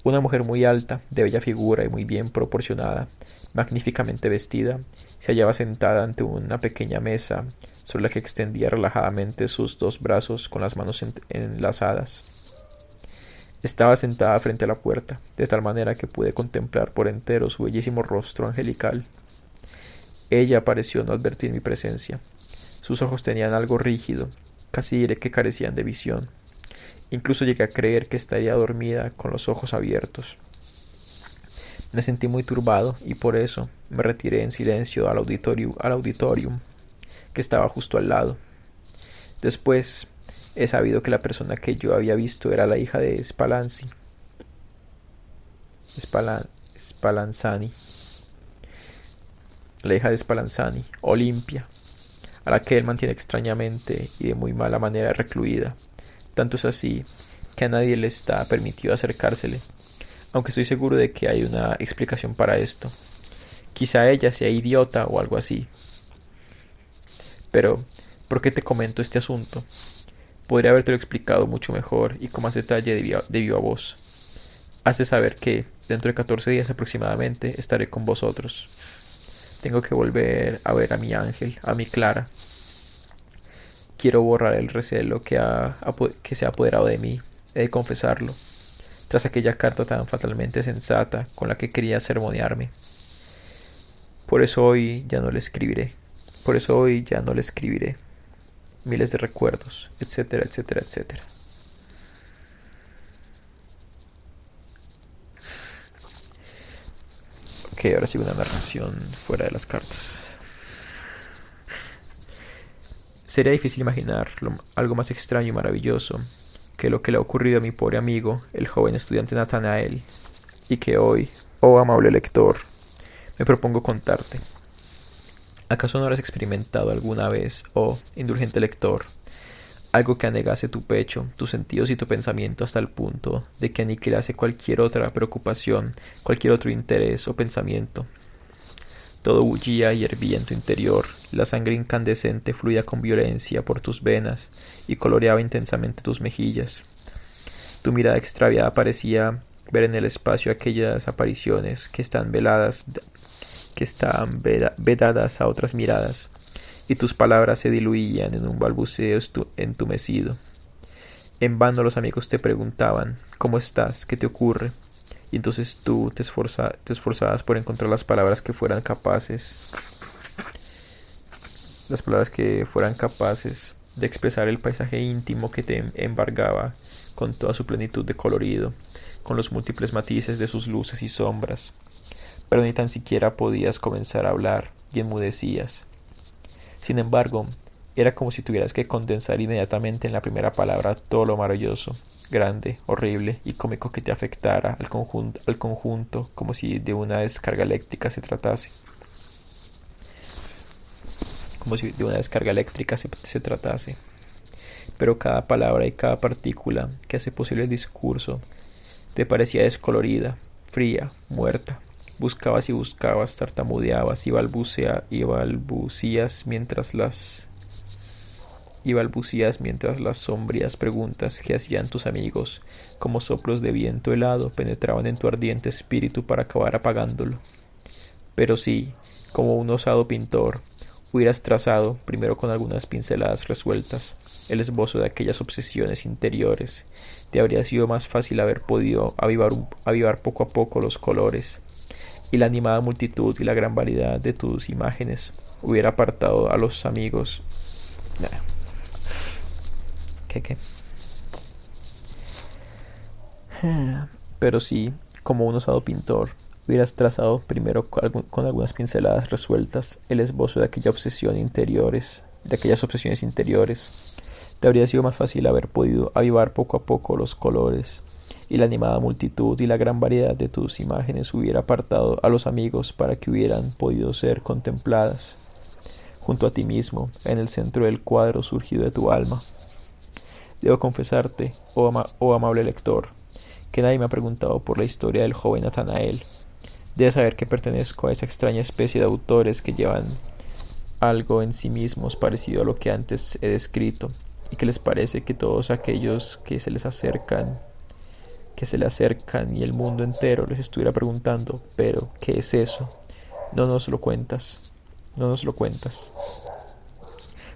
Una mujer muy alta, de bella figura y muy bien proporcionada, magníficamente vestida, se hallaba sentada ante una pequeña mesa sobre la que extendía relajadamente sus dos brazos con las manos enlazadas. Estaba sentada frente a la puerta, de tal manera que pude contemplar por entero su bellísimo rostro angelical. Ella pareció no advertir mi presencia. Sus ojos tenían algo rígido, casi diré que carecían de visión. Incluso llegué a creer que estaría dormida con los ojos abiertos. Me sentí muy turbado y por eso me retiré en silencio al auditorium, que estaba justo al lado. Después he sabido que la persona que yo había visto era la hija de Spallanzani, la hija de Spallanzani, Olimpia, a la que él mantiene extrañamente y de muy mala manera recluida. Tanto es así que a nadie le está permitido acercársele, aunque estoy seguro de que hay una explicación para esto. Quizá ella sea idiota o algo así. Pero, ¿por qué te comento este asunto? Podría habértelo explicado mucho mejor y con más detalle de viva voz. Has de saber que, dentro de 14 días aproximadamente, estaré con vosotros. Tengo que volver a ver a mi ángel, a mi Clara. Quiero borrar el recelo que se ha apoderado de mí, he de confesarlo. tras aquella carta tan fatalmente sensata con la que quería sermonearme. Por eso hoy ya no le escribiré. Por eso hoy ya no le escribiré. Miles de recuerdos, etcétera, etcétera, etcétera. Ok, ahora sigo una narración fuera de las cartas. Sería difícil imaginar algo más extraño y maravilloso que lo que le ha ocurrido a mi pobre amigo, el joven estudiante Nathanael, y que hoy, oh amable lector, me propongo contarte. ¿Acaso no habrás experimentado alguna vez, oh indulgente lector, algo que anegase tu pecho, tus sentidos y tu pensamiento hasta el punto de que aniquilase cualquier otra preocupación, cualquier otro interés o pensamiento? Todo bullía y hervía en tu interior, la sangre incandescente fluía con violencia por tus venas y coloreaba intensamente tus mejillas. Tu mirada extraviada parecía ver en el espacio aquellas apariciones que están vedadas a otras miradas, y tus palabras se diluían en un balbuceo entumecido. En vano los amigos te preguntaban, ¿cómo estás? ¿Qué te ocurre? Y entonces tú te esforzabas por encontrar las palabras que fueran capaces de expresar el paisaje íntimo que te embargaba con toda su plenitud de colorido, con los múltiples matices de sus luces y sombras. Pero ni tan siquiera podías comenzar a hablar y enmudecías. Sin embargo, era como si tuvieras que condensar inmediatamente en la primera palabra todo lo maravilloso, grande, horrible y cómico que te afectara al conjunto, como si de una descarga eléctrica se tratase. Como si de una descarga eléctrica se tratase. Pero cada palabra y cada partícula que hace posible el discurso te parecía descolorida, fría, muerta. Buscabas y buscabas, tartamudeabas y balbucías mientras las sombrías preguntas que hacían tus amigos, como soplos de viento helado, penetraban en tu ardiente espíritu para acabar apagándolo. Pero sí, como un osado pintor, hubieras trazado, primero con algunas pinceladas resueltas, el esbozo de aquellas obsesiones interiores, te habría sido más fácil haber podido avivar poco a poco los colores, y la animada multitud y la gran variedad de tus imágenes hubiera apartado a los amigos. ¿Qué? Pero sí, como un osado pintor, hubieras trazado primero con algunas pinceladas resueltas el esbozo de aquellas obsesiones interiores, te habría sido más fácil haber podido avivar poco a poco los colores, y la animada multitud y la gran variedad de tus imágenes hubiera apartado a los amigos para que hubieran podido ser contempladas, junto a ti mismo, en el centro del cuadro surgido de tu alma. Debo confesarte, oh amable lector, que nadie me ha preguntado por la historia del joven Nathanael. Debes saber que pertenezco a esa extraña especie de autores que llevan algo en sí mismos parecido a lo que antes he descrito, y que les parece que todos aquellos que se le acercan y el mundo entero les estuviera preguntando, pero, ¿qué es eso? No nos lo cuentas.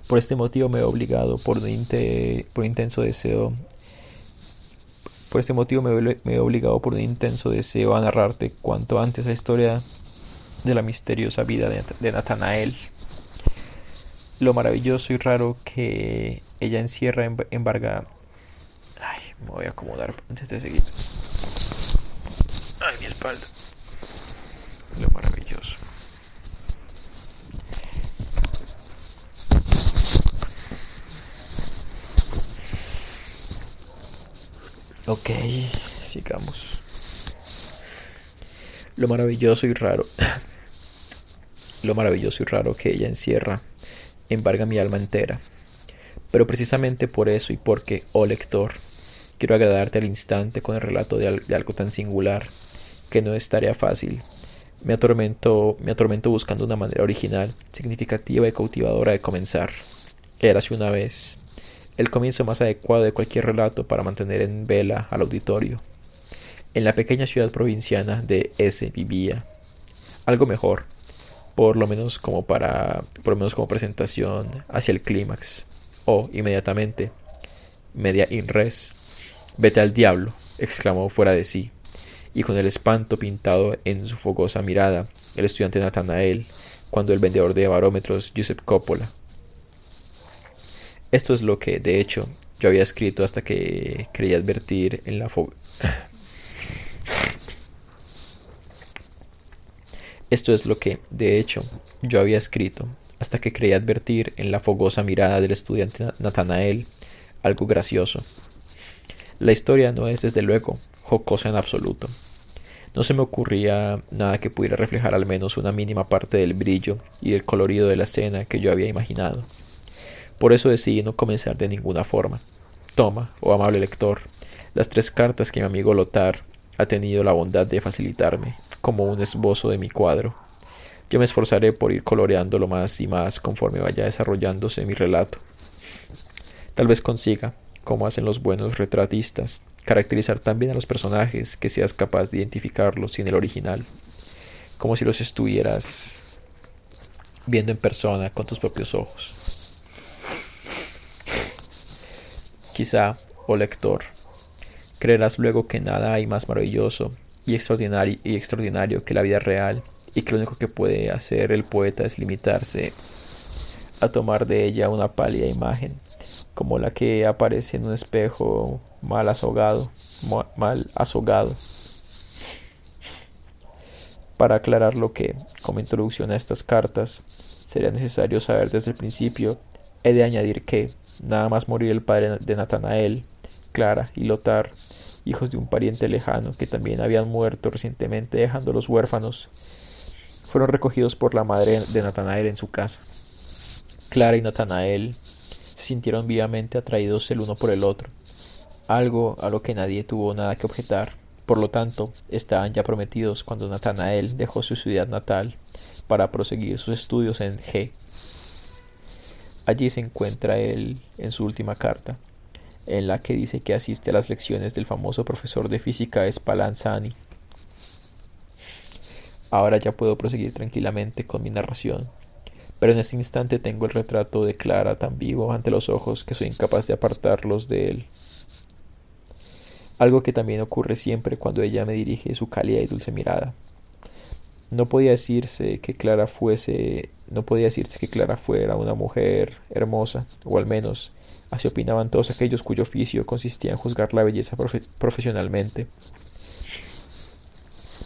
Por este motivo me he obligado por intenso deseo a narrarte cuanto antes la historia de la misteriosa vida de Nathanael. Lo maravilloso y raro que ella encierra embarga. Ay, me voy a acomodar antes de seguir. Ay, mi espalda. Lo maravilloso. Ok, sigamos. Lo maravilloso y raro que ella encierra embarga mi alma entera. Pero precisamente por eso y porque, oh lector, quiero agradarte al instante con el relato de algo tan singular, que no es tarea fácil. Me atormento buscando una manera original, significativa y cautivadora de comenzar. Érase una vez el comienzo más adecuado de cualquier relato para mantener en vela al auditorio. En la pequeña ciudad provinciana de S vivía algo mejor, por lo menos como presentación hacia el clímax, o inmediatamente, media in res, Vete al diablo, exclamó fuera de sí, y con el espanto pintado en su fogosa mirada, el estudiante Nathanael, cuando el vendedor de barómetros, Joseph Coppola. Esto es lo que, de hecho, yo había escrito hasta que creí advertir en la Esto es lo que, de hecho, yo había escrito hasta que creí advertir en la fogosa mirada del estudiante Nathanael algo gracioso. La historia no es, desde luego, jocosa en absoluto. No se me ocurría nada que pudiera reflejar al menos una mínima parte del brillo y del colorido de la escena que yo había imaginado. Por eso decidí no comenzar de ninguna forma. Toma, oh amable lector, las 3 cartas que mi amigo Lothar ha tenido la bondad de facilitarme, como un esbozo de mi cuadro. Yo me esforzaré por ir coloreándolo más y más conforme vaya desarrollándose mi relato. Tal vez consiga, como hacen los buenos retratistas, caracterizar tan bien a los personajes que seas capaz de identificarlos sin el original, como si los estuvieras viendo en persona con tus propios ojos. Quizá, oh lector, creerás luego que nada hay más maravilloso y extraordinario que la vida real, y que lo único que puede hacer el poeta es limitarse a tomar de ella una pálida imagen, como la que aparece en un espejo mal azogado. Para aclarar lo que, como introducción a estas cartas, sería necesario saber desde el principio, he de añadir que, nada más morir el padre de Nathanael, Clara y Lothar, hijos de un pariente lejano que también habían muerto recientemente dejándolos huérfanos, fueron recogidos por la madre de Nathanael en su casa. Clara y Nathanael se sintieron vivamente atraídos el uno por el otro, algo a lo que nadie tuvo nada que objetar. Por lo tanto, estaban ya prometidos cuando Nathanael dejó su ciudad natal para proseguir sus estudios en G. Allí se encuentra él en su última carta, en la que dice que asiste a las lecciones del famoso profesor de física Spallanzani. Ahora ya puedo proseguir tranquilamente con mi narración, pero en este instante tengo el retrato de Clara tan vivo ante los ojos que soy incapaz de apartarlos de él. Algo que también ocurre siempre cuando ella me dirige su cálida y dulce mirada. No podía decirse que Clara fuera una mujer hermosa, o al menos así opinaban todos aquellos cuyo oficio consistía en juzgar la belleza profesionalmente.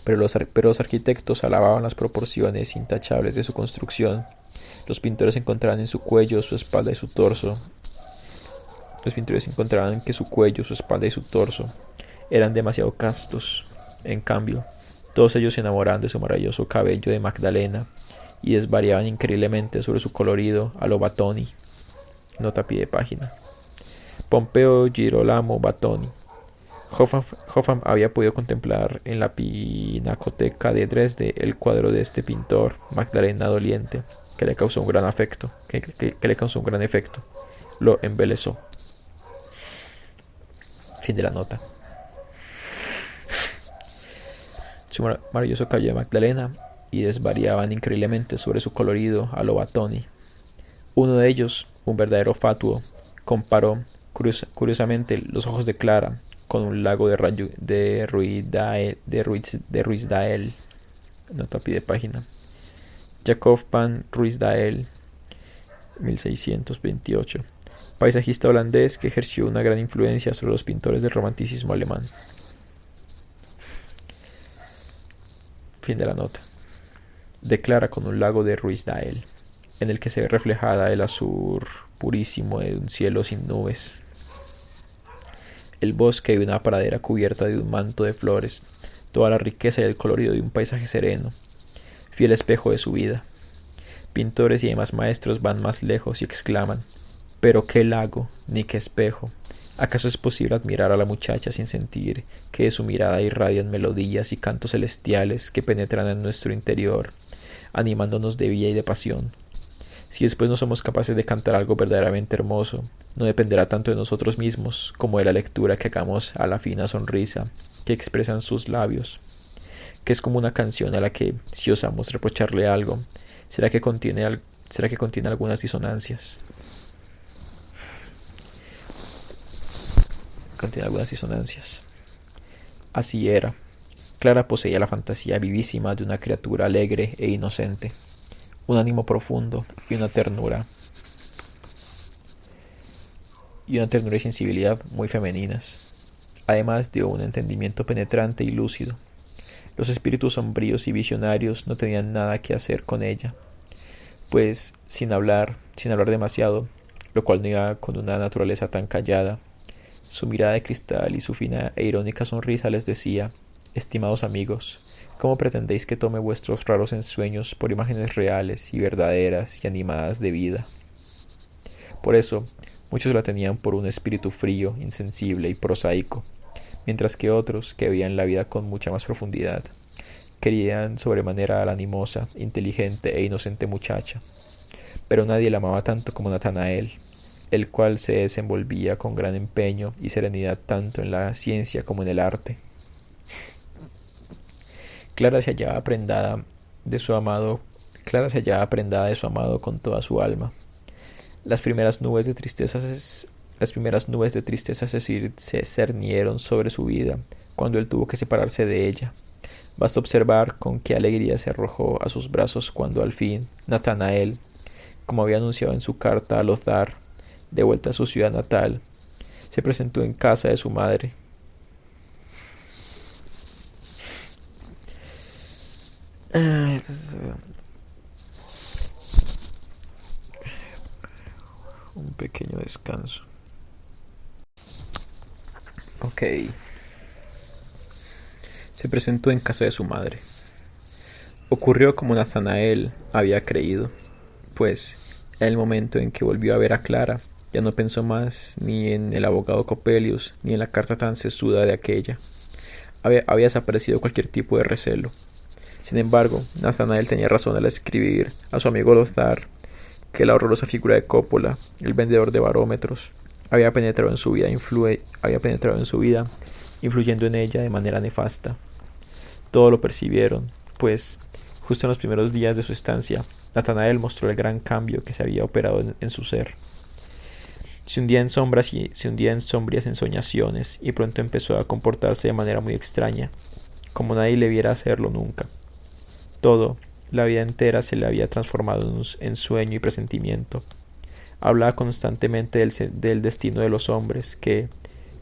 Pero los arquitectos alababan las proporciones intachables de su construcción. Los pintores encontraban en su cuello, su espalda y su torso. Los pintores encontraban que su cuello, su espalda y su torso eran demasiado castos. En cambio, todos ellos se enamoraban de su maravilloso cabello de Magdalena y desvariaban increíblemente sobre su colorido a lo Battoni. Nota a pie de página. Pompeo Girolamo Battoni. Hoffmann había podido contemplar en la pinacoteca de Dresde el cuadro de este pintor, Magdalena doliente, que le causó un gran efecto. Lo embelesó. Fin de la nota. Su maravilloso cabello de Magdalena y desvariaban increíblemente sobre su colorido a lo Battoni. Uno de ellos, un verdadero fatuo, comparó curiosamente los ojos de Clara con un lago de Ruysdael. Nota a pie de página. Jacob van Ruysdael, 1628. Paisajista holandés que ejerció una gran influencia sobre los pintores del romanticismo alemán. Fin de la nota. Declara con un lago de Ruysdael, en el que se ve reflejada el azul purísimo de un cielo sin nubes, el bosque y una pradera cubierta de un manto de flores, toda la riqueza y el colorido de un paisaje sereno, fiel espejo de su vida. Pintores y demás maestros van más lejos y exclaman: «¿Pero qué lago, ni qué espejo? ¿Acaso es posible admirar a la muchacha sin sentir que de su mirada irradian melodías y cantos celestiales que penetran en nuestro interior, animándonos de vida y de pasión? Si después no somos capaces de cantar algo verdaderamente hermoso, no dependerá tanto de nosotros mismos como de la lectura que hagamos a la fina sonrisa que expresan sus labios, que es como una canción a la que, si osamos reprocharle algo, será que contiene algunas disonancias». contiene algunas disonancias. Así era. Clara poseía la fantasía vivísima de una criatura alegre e inocente, un ánimo profundo y una ternura y sensibilidad muy femeninas, además de un entendimiento penetrante y lúcido. Los espíritus sombríos y visionarios no tenían nada que hacer con ella, pues sin hablar demasiado, lo cual no iba con una naturaleza tan callada, su mirada de cristal y su fina e irónica sonrisa les decía: estimados amigos, ¿cómo pretendéis que tome vuestros raros ensueños por imágenes reales y verdaderas y animadas de vida? Por eso, muchos la tenían por un espíritu frío, insensible y prosaico, mientras que otros, que veían la vida con mucha más profundidad, querían sobremanera a la animosa, inteligente e inocente muchacha. Pero nadie la amaba tanto como Natanael, el cual se desenvolvía con gran empeño y serenidad tanto en la ciencia como en el arte. Clara se hallaba prendada de su amado, Clara se hallaba prendada de su amado con toda su alma. Las primeras nubes de tristeza se cernieron sobre su vida cuando él tuvo que separarse de ella. Basta observar con qué alegría se arrojó a sus brazos cuando al fin Natanael, como había anunciado en su carta a Lothar, de vuelta a su ciudad natal, se presentó en casa de su madre. Un pequeño descanso. Ok. Se presentó en casa de su madre. Ocurrió como Natanael había creído, pues, en el momento en que volvió a ver a Clara, ya no pensó más ni en el abogado Coppelius ni en la carta tan sesuda de aquella. Había desaparecido cualquier tipo de recelo. Sin embargo, Nathanael tenía razón al escribir a su amigo Lothar que la horrorosa figura de Coppola, el vendedor de barómetros, había penetrado en su vida, influyendo en ella de manera nefasta. Todo lo percibieron, pues, justo en los primeros días de su estancia, Nathanael mostró el gran cambio que se había operado en su ser. Se hundía en sombrías ensoñaciones y pronto empezó a comportarse de manera muy extraña, como nadie le viera hacerlo nunca. Todo, la vida entera, se le había transformado en sueño y presentimiento. Hablaba constantemente del destino de los hombres que,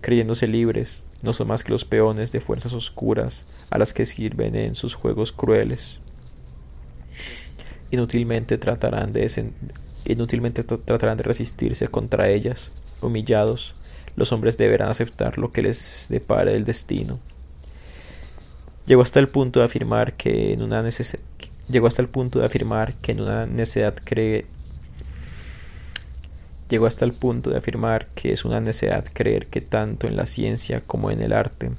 creyéndose libres, no son más que los peones de fuerzas oscuras a las que sirven en sus juegos crueles. Inútilmente tratarán de resistirse contra ellas. Humillados, los hombres deberán aceptar lo que les depare el destino. Llegó hasta el punto de afirmar que en una necedad Llegó hasta el punto de afirmar que es una necedad creer que tanto en la ciencia como en el arte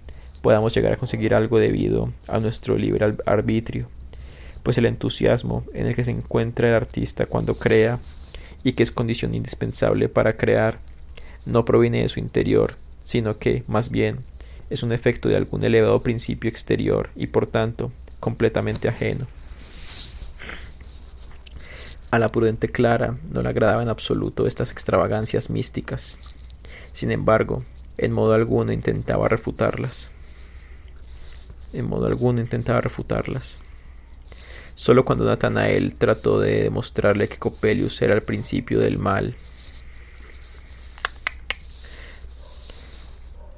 podamos llegar a conseguir algo debido a nuestro libre arbitrio, pues el entusiasmo en el que se encuentra el artista cuando crea, y que es condición indispensable para crear, no proviene de su interior, sino que, más bien, es un efecto de algún elevado principio exterior y, por tanto, completamente ajeno. A la prudente Clara no le agradaban en absoluto estas extravagancias místicas. Sin embargo, en modo alguno intentaba refutarlas. Solo cuando Natanael trató de demostrarle que Coppelius era el principio del mal.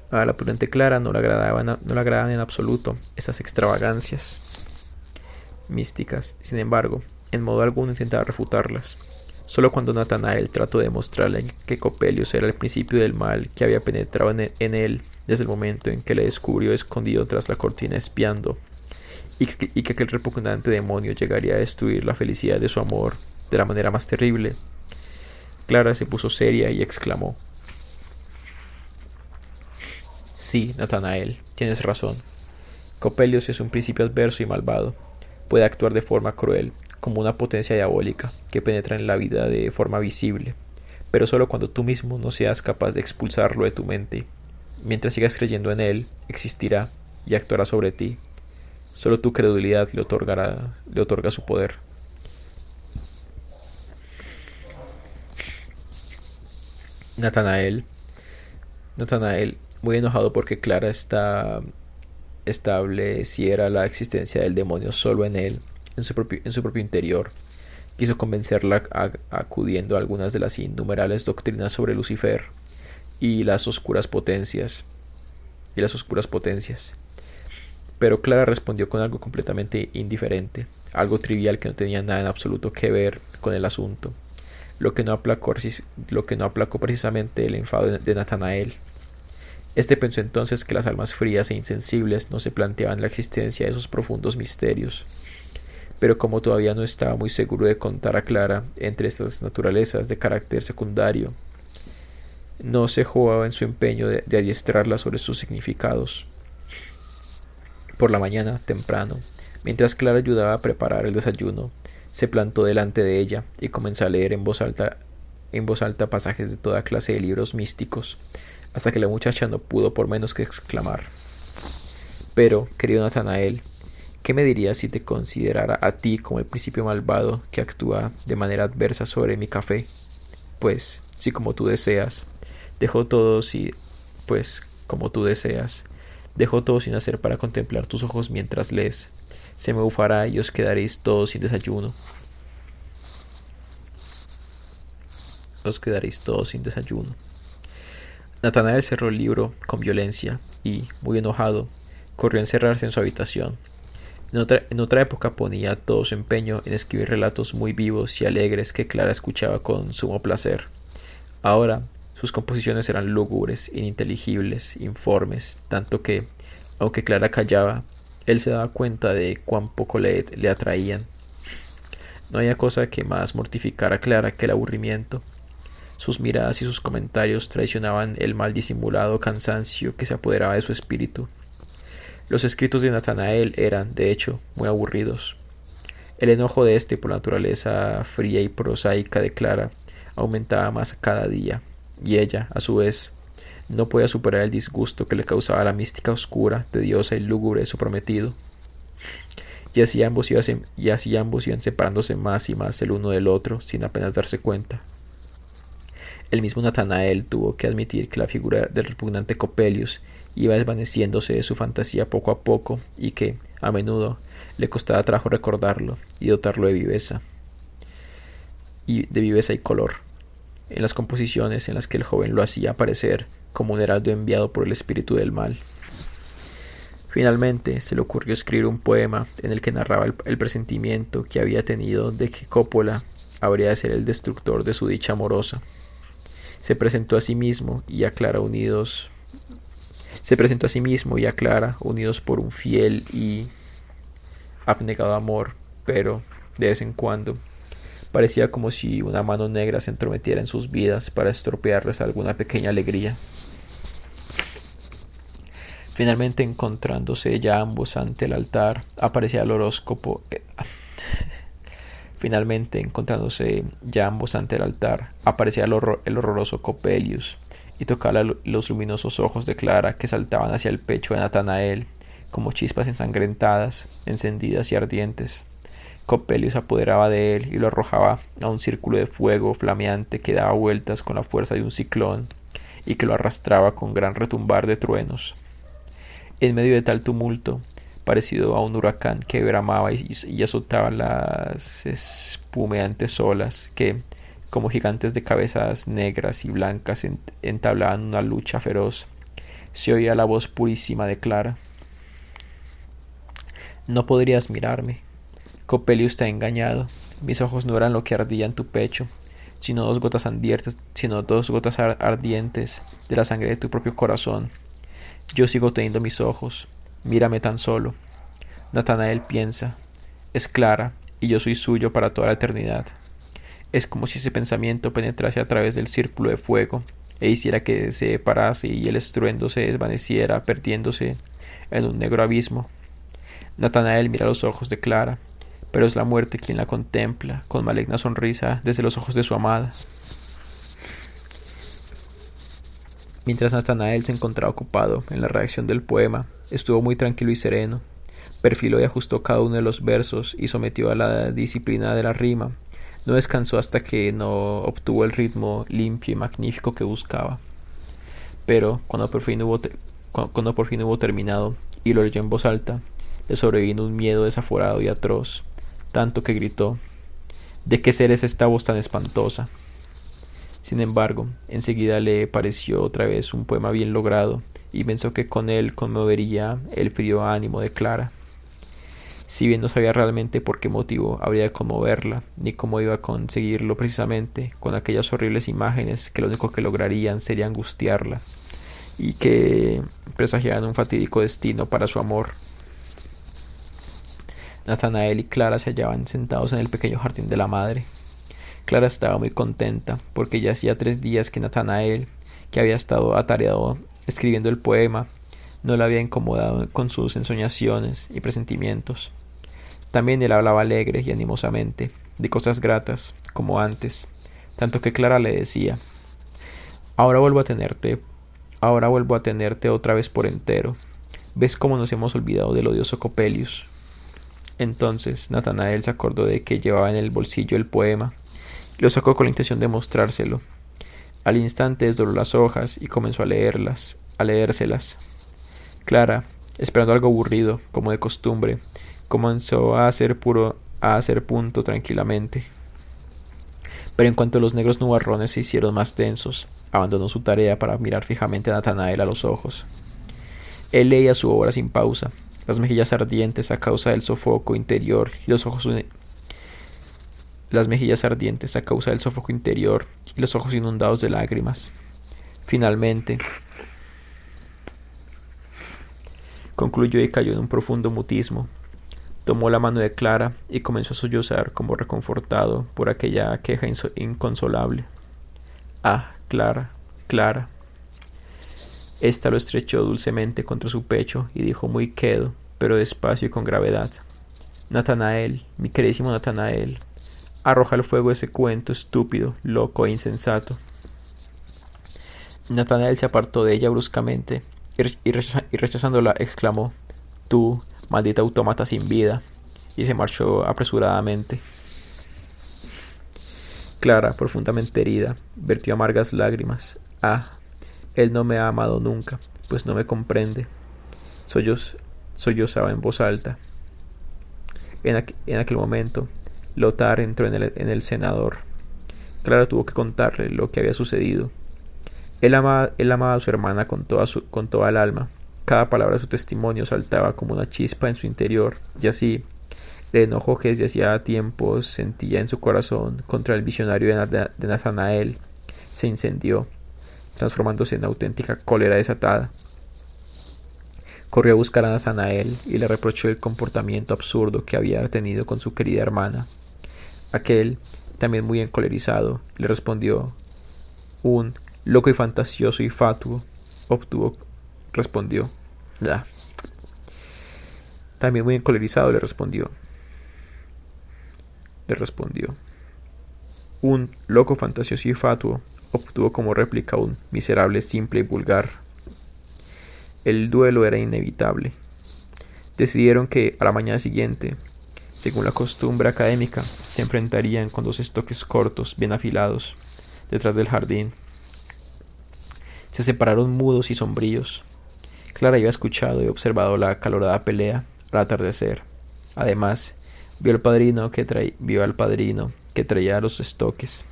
A la prudente Clara no le agradaban en absoluto esas extravagancias místicas. Sin embargo, en modo alguno intentaba refutarlas. Solo cuando Natanael trató de demostrarle que Coppelius era el principio del mal que había penetrado en él desde el momento en que le descubrió escondido tras la cortina espiando, y que aquel repugnante demonio llegaría a destruir la felicidad de su amor de la manera más terrible, Clara se puso seria y exclamó: sí, Natanael, tienes razón. Coppelius es un principio adverso y malvado. Puede actuar de forma cruel, como una potencia diabólica que penetra en la vida de forma visible, pero solo cuando tú mismo no seas capaz de expulsarlo de tu mente. Mientras sigas creyendo en él, existirá y actuará sobre ti. Solo tu credulidad le otorga su poder. Natanael muy enojado porque Clara estableciera la existencia del demonio solo en él, en su propio interior. Quiso convencerla acudiendo a algunas de las innumerables doctrinas sobre Lucifer y las oscuras potencias. Pero Clara respondió con algo completamente indiferente, algo trivial que no tenía nada en absoluto que ver con el asunto, lo que no aplacó precisamente el enfado de Natanael. Este pensó entonces que las almas frías e insensibles no se planteaban la existencia de esos profundos misterios, pero como todavía no estaba muy seguro de contar a Clara entre estas naturalezas de carácter secundario, no cejó en su empeño de adiestrarla sobre sus significados. Por la mañana, temprano, mientras Clara ayudaba a preparar el desayuno, se plantó delante de ella y comenzó a leer en voz alta pasajes de toda clase de libros místicos, hasta que la muchacha no pudo por menos que exclamar: Pero, querido Natanael, ¿qué me dirías si te considerara a ti como el principio malvado que actúa de manera adversa sobre mi café? Pues, si como tú deseas, dejo todo si, pues, como tú deseas, dejo todo sin hacer para contemplar tus ojos mientras lees. Se me bufará y os quedaréis todos sin desayuno. Os quedaréis todos sin desayuno. Natanael cerró el libro con violencia y, muy enojado, corrió a encerrarse en su habitación. En otra época ponía todo su empeño en escribir relatos muy vivos y alegres que Clara escuchaba con sumo placer. Ahora sus composiciones eran lúgubres, ininteligibles, informes, tanto que, aunque Clara callaba, él se daba cuenta de cuán poco le atraían. No había cosa que más mortificara a Clara que el aburrimiento. Sus miradas y sus comentarios traicionaban el mal disimulado cansancio que se apoderaba de su espíritu. Los escritos de Natanael eran, de hecho, muy aburridos. El enojo de éste por la naturaleza fría y prosaica de Clara aumentaba más cada día, y ella, a su vez, no podía superar el disgusto que le causaba la mística oscura, tediosa y lúgubre de su prometido. Y así ambos iban separándose más y más el uno del otro, sin apenas darse cuenta. El mismo Natanael tuvo que admitir que la figura del repugnante Coppelius iba desvaneciéndose de su fantasía poco a poco y que, a menudo, le costaba trabajo recordarlo y dotarlo de viveza y color. En las composiciones en las que el joven lo hacía aparecer como un heraldo enviado por el espíritu del mal. Finalmente se le ocurrió escribir un poema en el que narraba el presentimiento que había tenido de que Coppola habría de ser el destructor de su dicha amorosa. Se presentó a sí mismo y a Clara unidos por un fiel y abnegado amor, pero de vez en cuando parecía como si una mano negra se entrometiera en sus vidas para estropearles alguna pequeña alegría. Finalmente, encontrándose ya ambos ante el altar, aparecía el horóscopo. Finalmente, encontrándose ya ambos ante el altar, aparecía el horroroso Coppelius y tocaba los luminosos ojos de Clara que saltaban hacia el pecho de Natanael como chispas ensangrentadas, encendidas y ardientes. Coppelius se apoderaba de él y lo arrojaba a un círculo de fuego flameante que daba vueltas con la fuerza de un ciclón y que lo arrastraba con gran retumbar de truenos. En medio de tal tumulto, parecido a un huracán que bramaba y azotaba las espumeantes olas que, como gigantes de cabezas negras y blancas, entablaban una lucha feroz, se oía la voz purísima de Clara. No podrías mirarme. Coppelius te ha engañado. Mis ojos no eran lo que ardía en tu pecho, sino dos gotas ardientes de la sangre de tu propio corazón. Yo sigo teniendo mis ojos. Mírame tan solo. Natanael piensa. Es Clara, y yo soy suyo para toda la eternidad. Es como si ese pensamiento penetrase a través del círculo de fuego e hiciera que se parase y el estruendo se desvaneciera, perdiéndose en un negro abismo. Natanael mira los ojos de Clara, pero es la muerte quien la contempla con maligna sonrisa desde los ojos de su amada. Mientras Natanael se encontraba ocupado en la redacción del poema, estuvo muy tranquilo y sereno. Perfiló y ajustó cada uno de los versos y sometió a la disciplina de la rima. No descansó hasta que no obtuvo el ritmo limpio y magnífico que buscaba. Pero cuando por fin hubo terminado y lo leyó en voz alta, le sobrevino un miedo desaforado y atroz, tanto que gritó: ¿de qué ser es esta voz tan espantosa? Sin embargo, enseguida le pareció otra vez un poema bien logrado, y pensó que con él conmovería el frío ánimo de Clara. Si bien no sabía realmente por qué motivo habría de conmoverla, ni cómo iba a conseguirlo precisamente, con aquellas horribles imágenes que lo único que lograrían sería angustiarla, y que presagiaban un fatídico destino para su amor. Nathanael y Clara se hallaban sentados en el pequeño jardín de la madre. Clara estaba muy contenta, porque ya hacía 3 días que Nathanael, que había estado atareado escribiendo el poema, no la había incomodado con sus ensoñaciones y presentimientos. También él hablaba alegre y animosamente, de cosas gratas, como antes, tanto que Clara le decía: ahora vuelvo a tenerte otra vez por entero. ¿Ves cómo nos hemos olvidado del odioso Copelius? Entonces Nathanael se acordó de que llevaba en el bolsillo el poema, y lo sacó con la intención de mostrárselo. Al instante desdobló las hojas y comenzó a leérselas. Clara, esperando algo aburrido, como de costumbre, comenzó a hacer punto tranquilamente. Pero en cuanto los negros nubarrones se hicieron más densos, abandonó su tarea para mirar fijamente a Nathanael a los ojos. Él leía su obra sin pausa, las mejillas ardientes a causa del sofoco interior y los ojos inundados de lágrimas. Finalmente, concluyó y cayó en un profundo mutismo. Tomó la mano de Clara y comenzó a sollozar como reconfortado por aquella queja inconsolable. Ah, Clara, Clara. Esta lo estrechó dulcemente contra su pecho y dijo muy quedo, pero despacio y con gravedad: Nathanael, mi queridísimo Nathanael, arroja al fuego ese cuento estúpido, loco e insensato. Nathanael se apartó de ella bruscamente y rechazándola exclamó: tú, maldita autómata sin vida, y se marchó apresuradamente. Clara, profundamente herida, vertió amargas lágrimas. Ah, él no me ha amado nunca, pues no me comprende. Sollozaba en voz alta. En aquel momento, Lothar entró en el cenador. Clara tuvo que contarle lo que había sucedido. Él amaba a su hermana con toda el alma. Cada palabra de su testimonio saltaba como una chispa en su interior, y así, el enojo que desde hacía tiempo sentía en su corazón contra el visionario de Nathanael se incendió, transformándose en auténtica cólera desatada. Corrió a buscar a Nathanael y le reprochó el comportamiento absurdo que había tenido con su querida hermana. Aquel, también muy encolerizado, le respondió: un loco y fantasioso y fatuo, respondió. También muy encolerizado le respondió. Un loco fantasioso y fatuo, obtuvo como réplica un miserable, simple y vulgar. El duelo era inevitable. Decidieron que a la mañana siguiente, según la costumbre académica, se enfrentarían con 2 estoques cortos, bien afilados, detrás del jardín. Se separaron mudos y sombríos. Clara había escuchado y observado la acalorada pelea al atardecer. Además, vio al padrino que traía los estoques.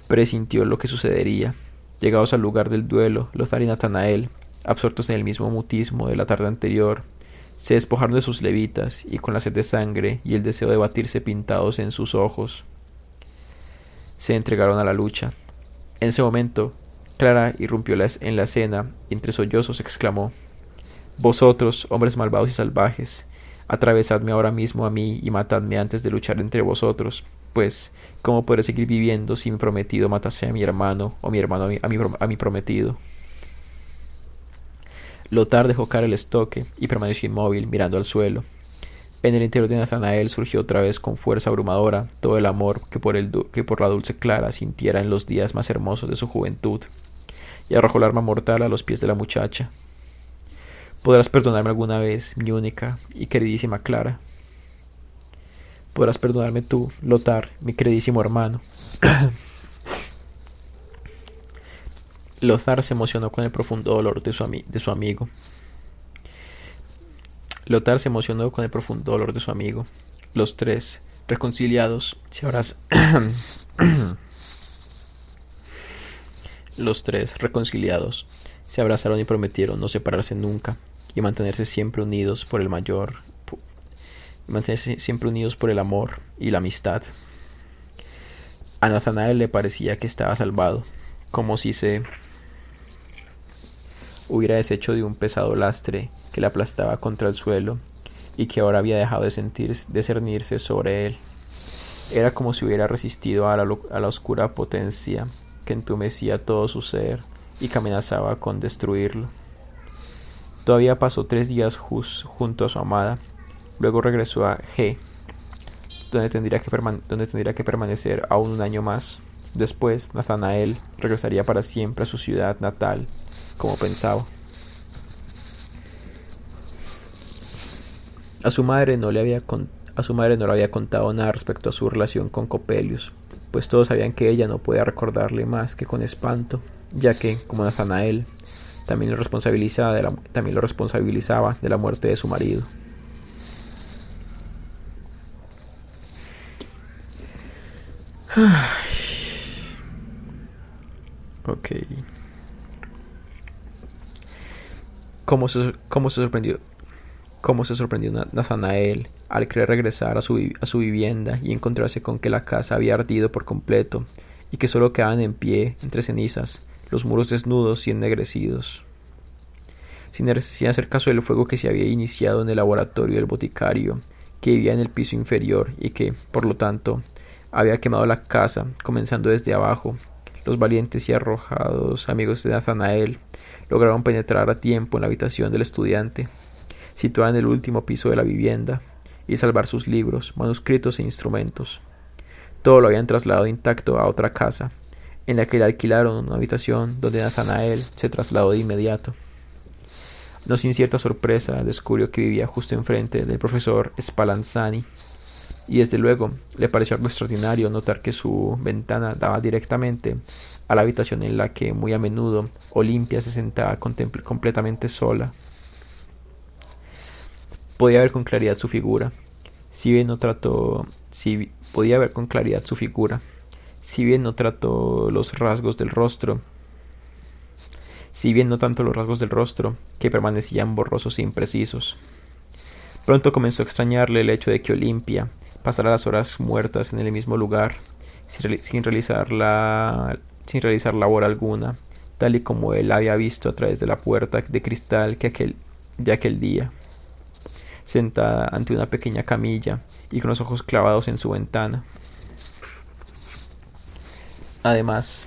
Presintió lo que sucedería. Llegados al lugar del duelo, Lothar y Nathanael, absortos en el mismo mutismo de la tarde anterior, se despojaron de sus levitas y con la sed de sangre y el deseo de batirse pintados en sus ojos, se entregaron a la lucha. En ese momento, Clara irrumpió en la escena y entre sollozos exclamó: vosotros, hombres malvados y salvajes, atravesadme ahora mismo a mí y matadme antes de luchar entre vosotros, pues, ¿cómo podré seguir viviendo si mi prometido matase a mi hermano o mi hermano a mi prometido? Lothar dejó caer el estoque y permaneció inmóvil, mirando al suelo. En el interior de Nathanael surgió otra vez con fuerza abrumadora todo el amor que por la dulce Clara sintiera en los días más hermosos de su juventud, y arrojó el arma mortal a los pies de la muchacha. ¿Podrás perdonarme alguna vez, mi única y queridísima Clara? ¿Podrás perdonarme tú, Lothar, mi queridísimo hermano? Lothar se emocionó con el profundo dolor de su amigo. Lothar se emocionó con el profundo dolor de su amigo. Los tres, reconciliados, se Los tres, reconciliados, se abrazaron y prometieron no separarse nunca y mantenerse siempre unidos por el amor y la amistad. A Nathanael le parecía que estaba salvado, como si se hubiera deshecho de un pesado lastre que le aplastaba contra el suelo y que ahora había dejado de cernirse sobre él. Era como si hubiera resistido a la oscura potencia que entumecía todo su ser y que amenazaba con destruirlo. Todavía pasó 3 días junto a su amada, luego regresó a G, donde tendría que permanecer aún un año más. Después, Nathanael regresaría para siempre a su ciudad natal, como pensaba. A su madre no le había contado nada respecto a su relación con Coppelius, pues todos sabían que ella no podía recordarle más que con espanto, ya que, como Nathanael, también lo responsabilizaba de la muerte de su marido. Ok. ¿Cómo se sorprendió? ¿Cómo se sorprendió Nathanael al querer regresar a su vivienda y encontrarse con que la casa había ardido por completo y que solo quedaban en pie, entre cenizas, los muros desnudos y ennegrecidos? Sin hacer caso del fuego que se había iniciado en el laboratorio del boticario, que vivía en el piso inferior y que, por lo tanto, había quemado la casa, comenzando desde abajo, los valientes y arrojados amigos de Nathanael lograron penetrar a tiempo en la habitación del estudiante, situada en el último piso de la vivienda, y salvar sus libros, manuscritos e instrumentos. Todo lo habían trasladado intacto a otra casa, en la que le alquilaron una habitación donde Nathanael se trasladó de inmediato. No sin cierta sorpresa descubrió que vivía justo enfrente del profesor Spallanzani, y desde luego le pareció algo extraordinario notar que su ventana daba directamente a la habitación en la que muy a menudo Olimpia se sentaba completamente sola. Podía ver con claridad su figura, si bien no trató los rasgos del rostro, si bien no tanto los rasgos del rostro, que permanecían borrosos e imprecisos. Pronto comenzó a extrañarle el hecho de que Olimpia pasara las horas muertas en el mismo lugar, sin realizar labor alguna, tal y como él había visto a través de la puerta de cristal de aquel día, sentada ante una pequeña camilla y con los ojos clavados en su ventana. Además,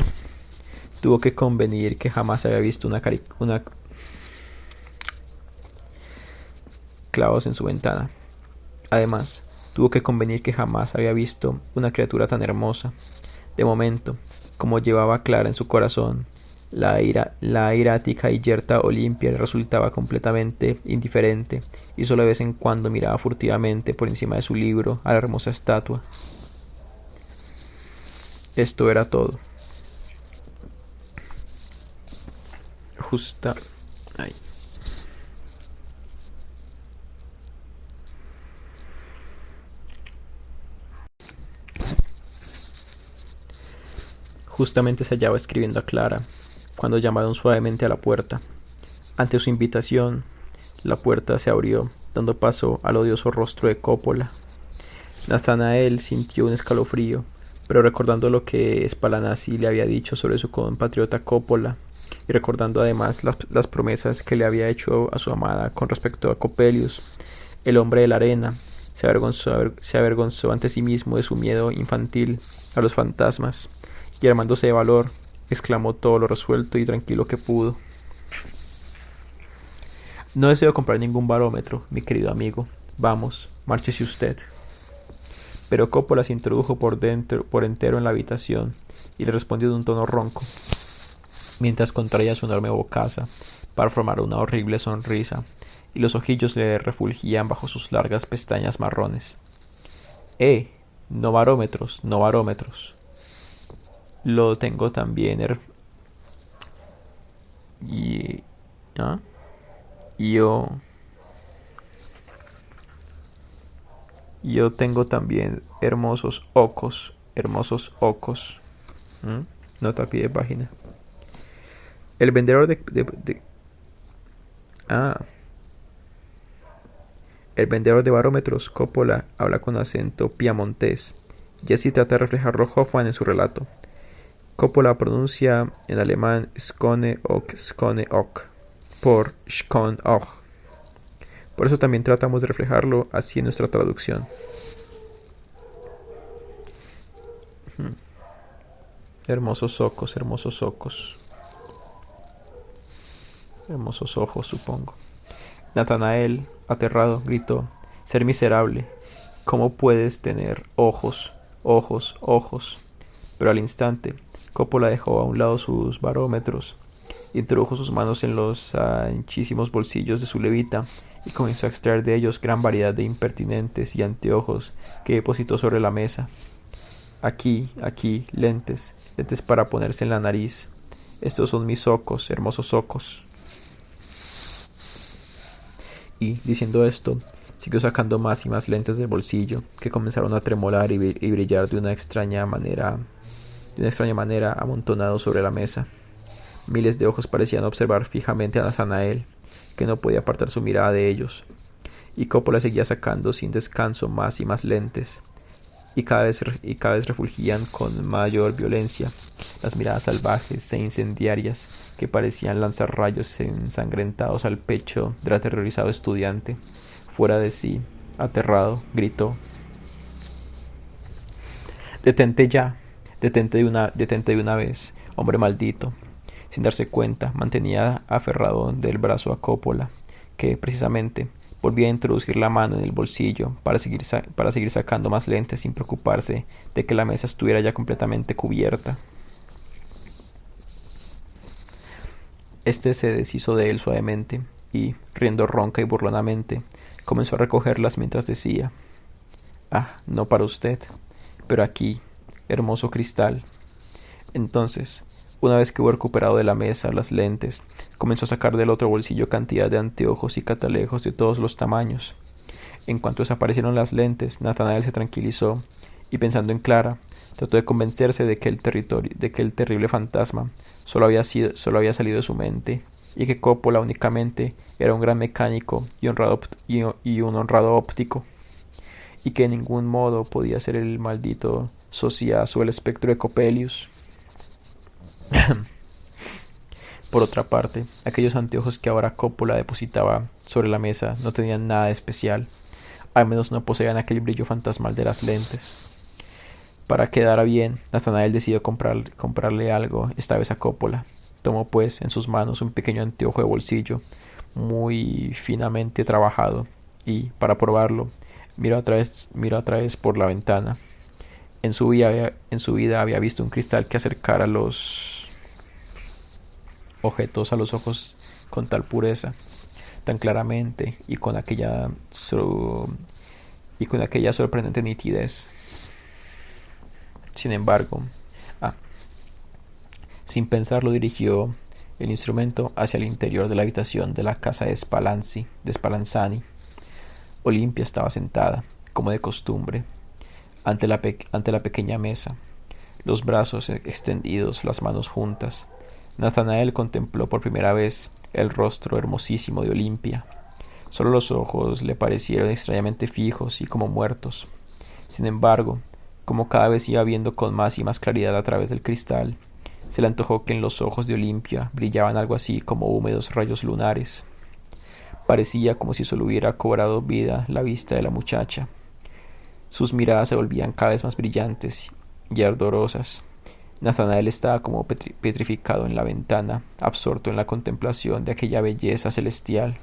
tuvo que convenir que jamás había visto clavados en su ventana. Además, tuvo que convenir que jamás había visto una criatura tan hermosa. De momento, como llevaba clara en su corazón, la irática y yerta Olimpia le resultaba completamente indiferente y solo de vez en cuando miraba furtivamente por encima de su libro a la hermosa estatua. Esto era todo. Justa... Ay. Justamente se hallaba escribiendo a Clara, cuando llamaron suavemente a la puerta. Ante su invitación, la puerta se abrió, dando paso al odioso rostro de Coppola. Nathanael sintió un escalofrío, pero recordando lo que Spallanzani le había dicho sobre su compatriota Coppola, y recordando además las promesas que le había hecho a su amada con respecto a Coppelius, el hombre de la arena, se avergonzó ante sí mismo de su miedo infantil a los fantasmas, y armándose de valor, exclamó todo lo resuelto y tranquilo que pudo: No deseo comprar ningún barómetro, mi querido amigo. Vamos, márchese usted. Pero Coppola se introdujo por entero en la habitación y le respondió de un tono ronco, mientras contraía su enorme bocaza para formar una horrible sonrisa, y los ojillos le refulgían bajo sus largas pestañas marrones. No barómetros, no barómetros. Lo tengo también, Y... ¿ah? Yo... Yo tengo también hermosos ojos. Hermosos ojos. ¿Mm? Nota a pie de página. El vendedor Ah, el vendedor de barómetros, Coppola, habla con acento piamontés. Jesse trata de reflejarlo Hoffman en su relato. Coppola pronuncia en alemán Skone ok por Skon och. Por eso también tratamos de reflejarlo así en nuestra traducción. Hermosos ojos, hermosos ojos. Hermosos ojos, supongo. Natanael, aterrado, gritó: «Ser miserable, ¿cómo puedes tener ojos, ojos, ojos?». Pero al instante, Coppola dejó a un lado sus barómetros, introdujo sus manos en los anchísimos bolsillos de su levita y comenzó a extraer de ellos gran variedad de impertinentes y anteojos que depositó sobre la mesa. Aquí, aquí, lentes, lentes para ponerse en la nariz. Estos son mis ojos, hermosos ojos. Y, diciendo esto, siguió sacando más y más lentes del bolsillo, que comenzaron a tremolar y brillar de una extraña manera amontonados sobre la mesa. Miles de ojos parecían observar fijamente a Nathanael, que no podía apartar su mirada de ellos. Y Coppola seguía sacando sin descanso más y más lentes, y cada vez refulgían con mayor violencia las miradas salvajes e incendiarias que parecían lanzar rayos ensangrentados al pecho del aterrorizado estudiante. Fuera de sí, aterrado, gritó: «Detente ya, detente de una vez, hombre maldito». Sin darse cuenta, mantenía aferrado del brazo a Coppola, que, precisamente, volvía a introducir la mano en el bolsillo para seguir sacando más lentes sin preocuparse de que la mesa estuviera ya completamente cubierta. Este se deshizo de él suavemente y, riendo ronca y burlonamente, comenzó a recogerlas mientras decía: «Ah, no para usted, pero aquí, hermoso cristal». Entonces, una vez que hubo recuperado de la mesa las lentes, comenzó a sacar del otro bolsillo cantidad de anteojos y catalejos de todos los tamaños. En cuanto desaparecieron las lentes, Nathanael se tranquilizó y, pensando en Clara, trató de convencerse de que el terrible fantasma solo había salido de su mente y que Coppola únicamente era un gran mecánico y un honrado óptico, y que de ningún modo podía ser el maldito Socias o el espectro de Coppelius. Por otra parte, aquellos anteojos que ahora Coppola depositaba sobre la mesa no tenían nada de especial, al menos no poseían aquel brillo fantasmal de las lentes. Para quedar bien, Nathanael decidió comprarle algo, esta vez a Coppola. Tomó pues en sus manos un pequeño anteojo de bolsillo, muy finamente trabajado, y, para probarlo, miró a través por la ventana. En su vida había visto un cristal que acercara los objetos a los ojos con tal pureza, tan claramente y con aquella sorprendente nitidez. Sin embargo, sin pensarlo, dirigió el instrumento hacia el interior de la habitación de la casa de Spallanzani. Olimpia estaba sentada, como de costumbre, ante la pequeña mesa, los brazos extendidos, las manos juntas. Nathanael contempló por primera vez el rostro hermosísimo de Olimpia. Solo los ojos le parecieron extrañamente fijos y como muertos. Sin embargo, como cada vez iba viendo con más y más claridad a través del cristal, se le antojó que en los ojos de Olimpia brillaban algo así como húmedos rayos lunares. Parecía como si solo hubiera cobrado vida la vista de la muchacha. Sus miradas se volvían cada vez más brillantes y ardorosas. Nathanael estaba como petrificado en la ventana, absorto en la contemplación de aquella belleza celestial.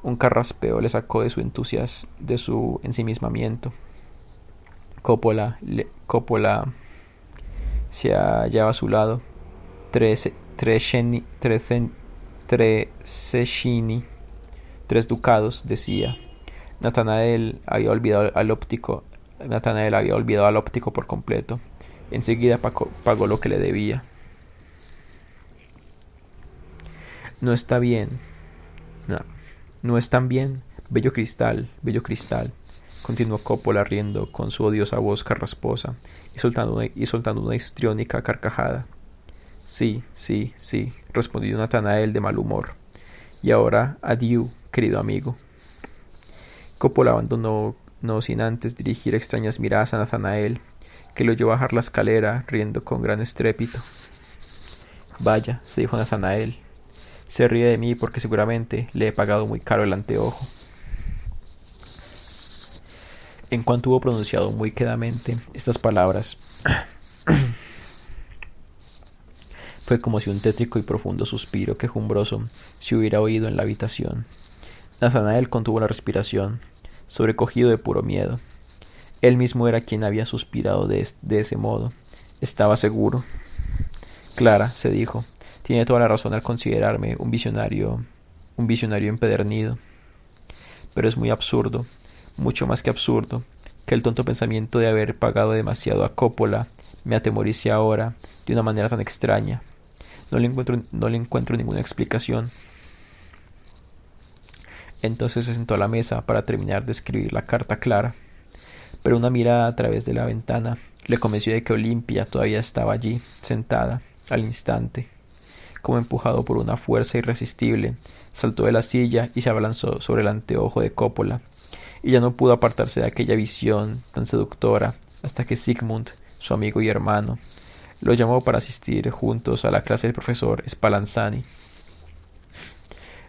Un carraspeo le sacó de su ensimismamiento. Coppola se hallaba a su lado. Tres ducados, decía. Nathanael había olvidado al óptico por completo. Enseguida pagó lo que le debía. No está bien. No, no es tan bien. Bello cristal, continuó Coppola riendo con su odiosa voz carrasposa y soltando una histriónica carcajada. Sí, sí, sí, respondió Natanael de mal humor. Y ahora, adiós, querido amigo. Coppola abandonó, no sin antes dirigir extrañas miradas a Natanael, que lo oyó bajar la escalera, riendo con gran estrépito. Vaya, se dijo Natanael, se ríe de mí porque seguramente le he pagado muy caro el anteojo. En cuanto hubo pronunciado muy quedamente estas palabras, fue como si un tétrico y profundo suspiro quejumbroso se hubiera oído en la habitación. Natanael contuvo la respiración, sobrecogido de puro miedo. Él mismo era quien había suspirado de ese modo. Estaba seguro. Clara, se dijo, tiene toda la razón al considerarme un visionario empedernido. Pero es muy absurdo, mucho más que absurdo, que el tonto pensamiento de haber pagado demasiado a Coppola me atemorice ahora de una manera tan extraña. No le encuentro ninguna explicación. Entonces se sentó a la mesa para terminar de escribir la carta a Clara, pero una mirada a través de la ventana le convenció de que Olimpia todavía estaba allí, sentada, al instante. Como empujado por una fuerza irresistible, saltó de la silla y se abalanzó sobre el anteojo de Coppola, y ya no pudo apartarse de aquella visión tan seductora hasta que Sigmund, su amigo y hermano, lo llamó para asistir juntos a la clase del profesor Spallanzani.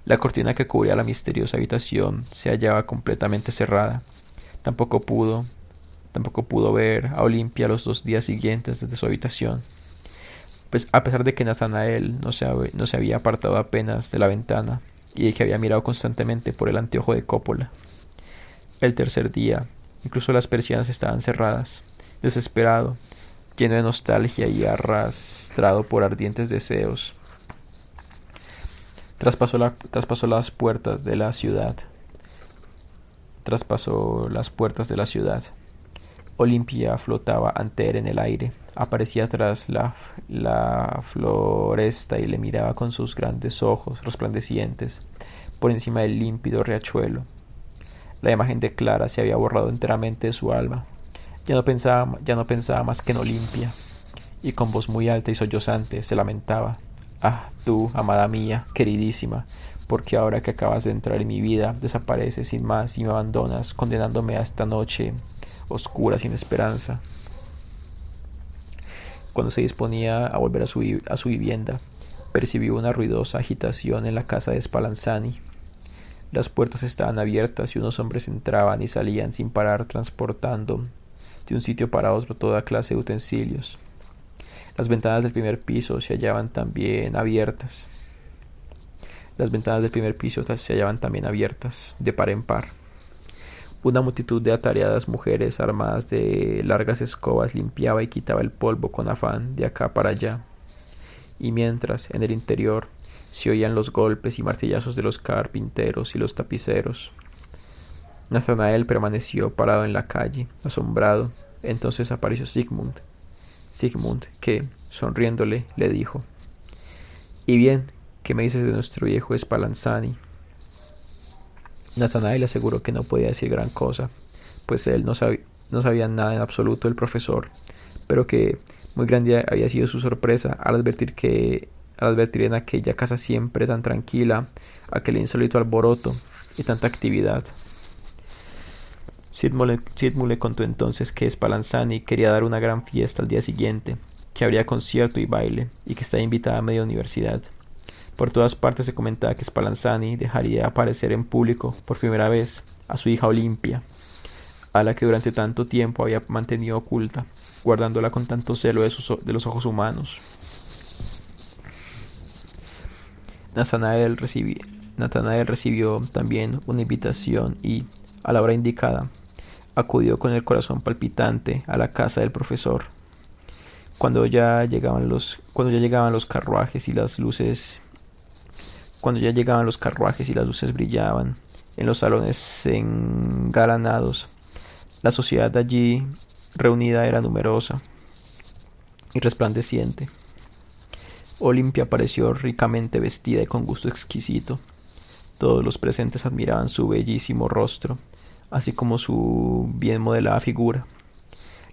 La cortina que cubría la misteriosa habitación se hallaba completamente cerrada. Tampoco pudo ver a Olimpia los 2 días siguientes desde su habitación, pues a pesar de que Nathanael no se había apartado apenas de la ventana y de que había mirado constantemente por el anteojo de Coppola. El tercer día, incluso las persianas estaban cerradas. Desesperado, lleno de nostalgia y arrastrado por ardientes deseos, traspasó las puertas de la ciudad. Olimpia flotaba ante él en el aire. Aparecía tras la floresta y le miraba con sus grandes ojos resplandecientes por encima del límpido riachuelo. La imagen de Clara se había borrado enteramente de su alma. Ya no pensaba más que en Olimpia, y con voz muy alta y sollozante se lamentaba. Ah, tú, amada mía, queridísima, porque ahora que acabas de entrar en mi vida desapareces sin más y me abandonas, condenándome a esta noche oscura sin esperanza. Cuando se disponía a volver a su vivienda, percibió una ruidosa agitación en la casa de Spallanzani. Las puertas estaban abiertas y unos hombres entraban y salían sin parar transportando de un sitio para otro toda clase de utensilios. Las ventanas del primer piso se hallaban también abiertas. De par en par. Una multitud de atareadas mujeres armadas de largas escobas limpiaba y quitaba el polvo con afán de acá para allá. Y mientras, en el interior, se oían los golpes y martillazos de los carpinteros y los tapiceros. Nathanael permaneció parado en la calle, asombrado. Entonces apareció Sigmund, que, sonriéndole, le dijo: «¿Y bien, qué me dices de nuestro viejo Spallanzani?» Nathanael aseguró que no podía decir gran cosa, pues él no sabía nada en absoluto del profesor, pero que muy grande había sido su sorpresa al advertir en aquella casa siempre tan tranquila aquel insólito alboroto y tanta actividad. Sigmund le contó entonces que Spallanzani quería dar una gran fiesta al día siguiente, que habría concierto y baile, y que estaba invitada a media universidad. Por todas partes se comentaba que Spallanzani dejaría aparecer en público por primera vez a su hija Olimpia, a la que durante tanto tiempo había mantenido oculta, guardándola con tanto celo de los ojos humanos. Nathanael recibió también una invitación y, a la hora indicada, acudió con el corazón palpitante a la casa del profesor. Cuando ya llegaban los carruajes y las luces brillaban en los salones engalanados, la sociedad allí reunida era numerosa y resplandeciente. Olimpia pareció ricamente vestida y con gusto exquisito. Todos los presentes admiraban su bellísimo rostro, así como su bien modelada figura.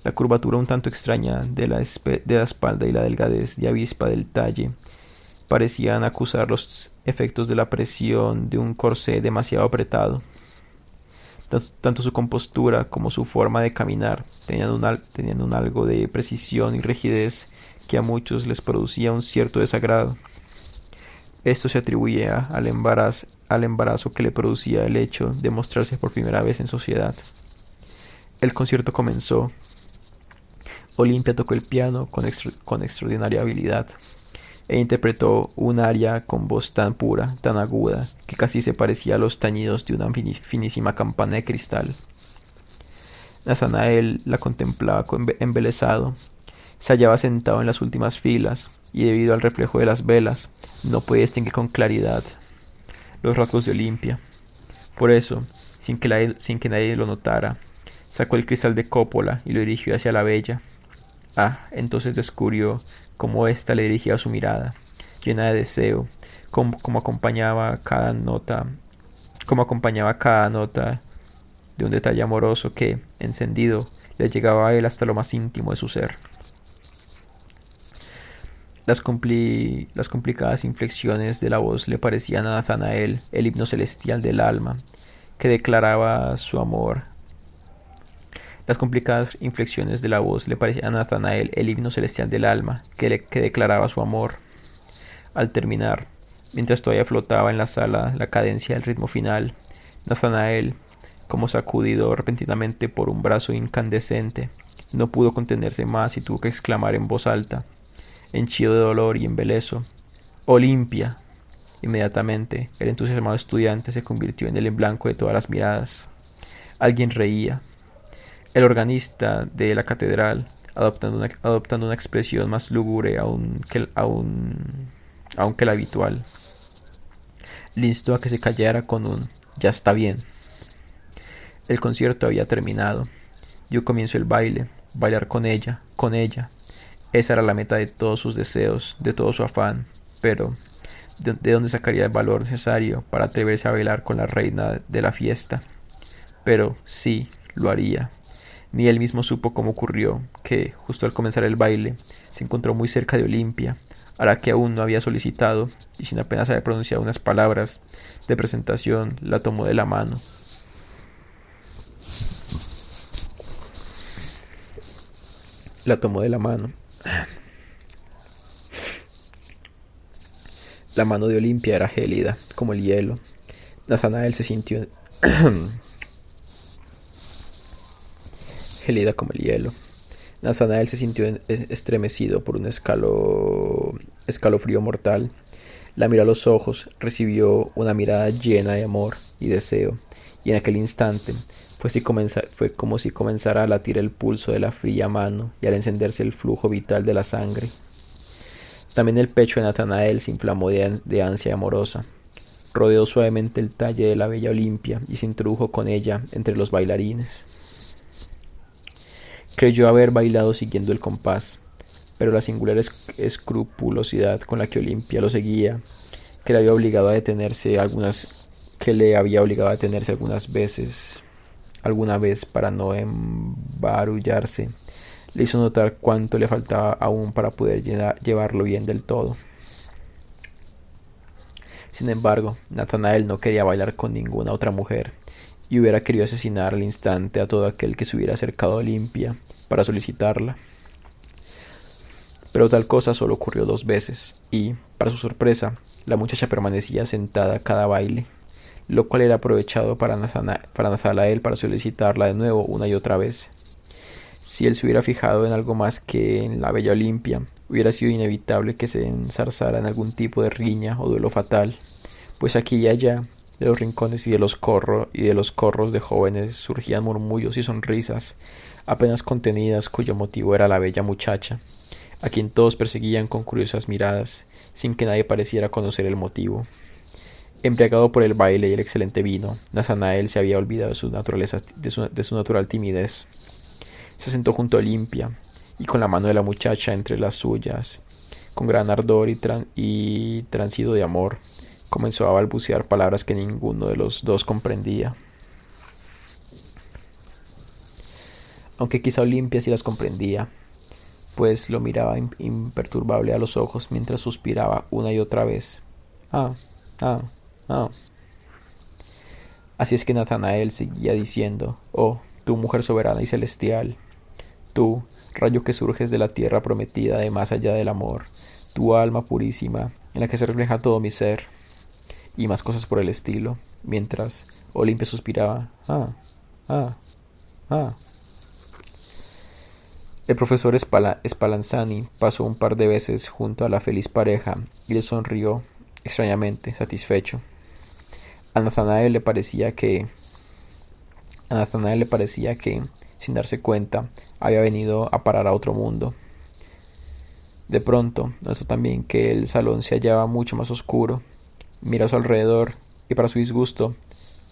La curvatura un tanto extraña de la espalda y la delgadez de avispa del talle parecían acusar los efectos de la presión de un corsé demasiado apretado. Tanto su compostura como su forma de caminar tenían un algo de precisión y rigidez que a muchos les producía un cierto desagrado. Esto se atribuía al embarazo que le producía el hecho de mostrarse por primera vez en sociedad. El concierto comenzó. Olimpia tocó el piano con extraordinaria habilidad e interpretó un aria con voz tan pura, tan aguda, que casi se parecía a los tañidos de una finísima campana de cristal. Nathanael la contemplaba embelesado. Se hallaba sentado en las últimas filas y debido al reflejo de las velas no podía distinguir con claridad los rasgos de Olimpia. Por eso, sin que nadie lo notara, sacó el cristal de cópola y lo dirigió hacia la bella. Entonces descubrió cómo ésta le dirigía su mirada, llena de deseo, como acompañaba cada nota de un detalle amoroso que, encendido, le llegaba a él hasta lo más íntimo de su ser. Las complicadas inflexiones de la voz le parecían a Nathanael el himno celestial del alma, que declaraba su amor. Las complicadas inflexiones de la voz le parecían a Nathanael el himno celestial del alma, que declaraba su amor. Al terminar, mientras todavía flotaba en la sala la cadencia del ritmo final, Nathanael, como sacudido repentinamente por un brazo incandescente, no pudo contenerse más y tuvo que exclamar en voz alta, henchido de dolor y embeleso: ¡Olimpia! Inmediatamente, el entusiasmado estudiante se convirtió en el blanco de todas las miradas. Alguien reía. El organista de la catedral, adoptando una expresión más lúgubre aún que la habitual, le instó a que se callara con un «ya está bien». El concierto había terminado. Dio comienzo el baile, bailar con ella. Esa era la meta de todos sus deseos, de todo su afán, pero ¿de dónde sacaría el valor necesario para atreverse a bailar con la reina de la fiesta? Pero sí, lo haría. Ni él mismo supo cómo ocurrió que, justo al comenzar el baile, se encontró muy cerca de Olimpia, a la que aún no había solicitado, y sin apenas haber pronunciado unas palabras de presentación, la tomó de la mano. La mano de Olimpia era gélida, como el hielo. Nathanael se sintió gélida como el hielo. Nathanael se sintió estremecido por un escalofrío mortal. La miró a los ojos, recibió una mirada llena de amor y deseo, y en aquel instante fue como si comenzara a latir el pulso de la fría mano y al encenderse el flujo vital de la sangre. También el pecho de Nathanael se inflamó de ansia amorosa. Rodeó suavemente el talle de la bella Olimpia y se introdujo con ella entre los bailarines. Creyó haber bailado siguiendo el compás, pero la singular escrupulosidad con la que Olimpia lo seguía, que le había obligado a detenerse alguna vez para no embarullarse, le hizo notar cuánto le faltaba aún para poder llevarlo bien del todo. Sin embargo, Nathanael no quería bailar con ninguna otra mujer, y hubiera querido asesinar al instante a todo aquel que se hubiera acercado a Olimpia para solicitarla. Pero tal cosa solo ocurrió 2 veces, y, para su sorpresa, la muchacha permanecía sentada a cada baile, lo cual era aprovechado para Nathanael para solicitarla de nuevo una y otra vez. Si él se hubiera fijado en algo más que en la bella Olimpia, hubiera sido inevitable que se enzarzara en algún tipo de riña o duelo fatal, pues aquí y allá, de los rincones y de los corros de jóvenes surgían murmullos y sonrisas, apenas contenidas, cuyo motivo era la bella muchacha, a quien todos perseguían con curiosas miradas, sin que nadie pareciera conocer el motivo. Embriagado por el baile y el excelente vino, Nathanael se había olvidado de su natural timidez. Se sentó junto a Olimpia, y con la mano de la muchacha entre las suyas, Con gran ardor y transido de amor, comenzó a balbucear palabras que ninguno de los dos comprendía. Aunque quizá Olimpia sí las comprendía, pues lo miraba imperturbable a los ojos mientras suspiraba una y otra vez. Ah, ah, ah. Así es que Natanael seguía diciendo: oh, tú mujer soberana y celestial, tú, rayo que surges de la tierra prometida de más allá del amor, tu alma purísima, en la que se refleja todo mi ser, y más cosas por el estilo, mientras Olimpia suspiraba: ah, ah. El profesor Spallanzani pasó un par de veces junto a la feliz pareja y le sonrió extrañamente satisfecho. A Nathanael le parecía que, sin darse cuenta, había venido a parar a otro mundo. De pronto, notó también que el salón se hallaba mucho más oscuro. Miró a su alrededor y, para su disgusto,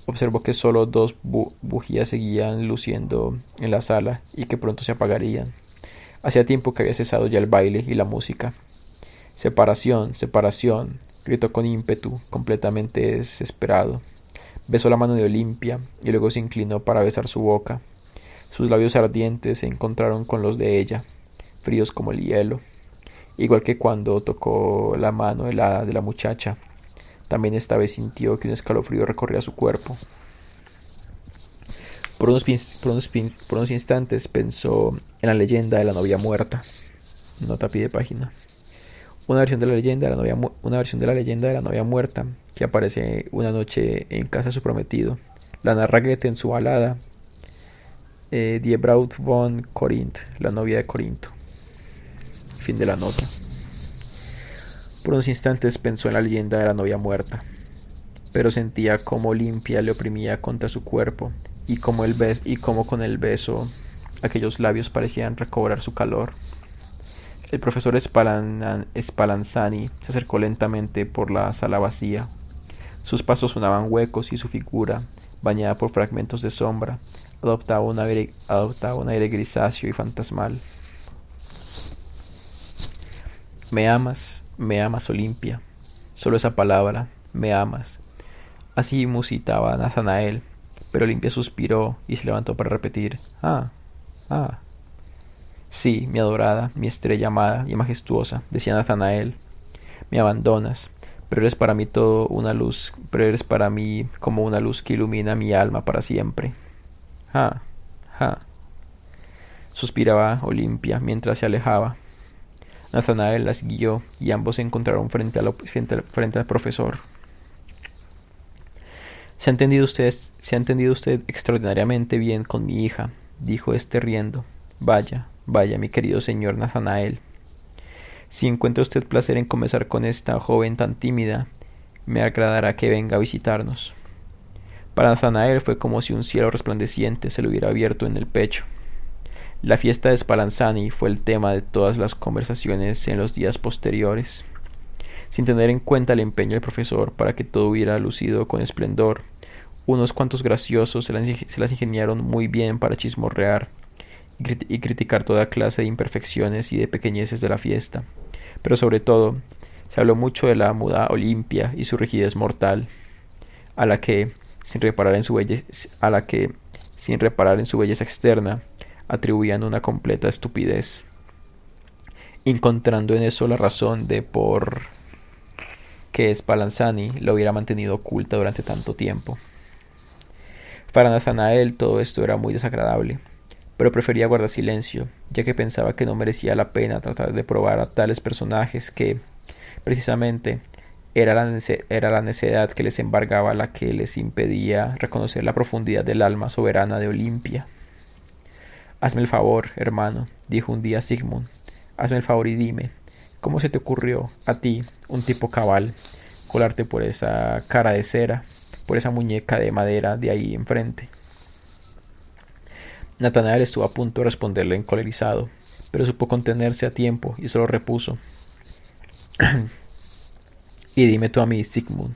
observó que solo dos bujías seguían luciendo en la sala y que pronto se apagarían. Hacía tiempo que había cesado ya el baile y la música. Separación, separación, gritó con ímpetu, completamente desesperado. Besó la mano de Olimpia y luego se inclinó para besar su boca. Sus labios ardientes se encontraron con los de ella, fríos como el hielo, igual que cuando tocó la mano helada de la muchacha. También esta vez sintió que un escalofrío recorría su cuerpo. Por unos instantes pensó en la leyenda de la novia muerta. Nota a pie de página. Una versión de la leyenda de la novia muerta que aparece una noche en casa de su prometido. La narra Goethe en su balada Die Braut von Corinth, la novia de Corinto. Fin de la nota. Por unos instantes pensó en la leyenda de la novia muerta, pero sentía cómo Olimpia le oprimía contra su cuerpo y cómo con el beso aquellos labios parecían recobrar su calor. El profesor Spallanzani se acercó lentamente por la sala vacía. Sus pasos sonaban huecos y su figura, bañada por fragmentos de sombra, adoptaba un aire grisáceo y fantasmal. Me amas, Olimpia. Solo esa palabra, me amas. Así musitaba Nathanael, pero Olimpia suspiró y se levantó para repetir: ah. Sí, mi adorada, mi estrella amada y majestuosa, decía Nathanael. Me abandonas, pero eres para mí como una luz que ilumina mi alma para siempre. Ja, ja. Suspiraba Olimpia mientras se alejaba. Nathanael la siguió y ambos se encontraron frente al profesor. Se ha entendido usted extraordinariamente bien con mi hija, dijo este riendo. Vaya, mi querido señor Nathanael. Si encuentra usted placer en conversar con esta joven tan tímida, me agradará que venga a visitarnos. Para Nathanael fue como si un cielo resplandeciente se le hubiera abierto en el pecho. La fiesta de Spallanzani fue el tema de todas las conversaciones en los días posteriores. Sin tener en cuenta el empeño del profesor para que todo hubiera lucido con esplendor, unos cuantos graciosos se las ingeniaron muy bien para chismorrear y criticar toda clase de imperfecciones y de pequeñeces de la fiesta. Pero sobre todo, se habló mucho de la muda Olimpia y su rigidez mortal, a la que, sin reparar en su belleza externa, atribuían una completa estupidez, encontrando en eso la razón de por qué Spallanzani la hubiera mantenido oculta durante tanto tiempo. Para Nathanael todo esto era muy desagradable, pero prefería guardar silencio, ya que pensaba que no merecía la pena tratar de probar a tales personajes que, precisamente, era la necedad que les embargaba la que les impedía reconocer la profundidad del alma soberana de Olimpia. Hazme el favor, hermano, dijo un día Sigmund, hazme el favor y dime, ¿cómo se te ocurrió, a ti, un tipo cabal, colarte por esa cara de cera, por esa muñeca de madera de ahí enfrente? Nathanael estuvo a punto de responderle encolerizado, pero supo contenerse a tiempo y solo repuso: y dime tú a mí, Sigmund,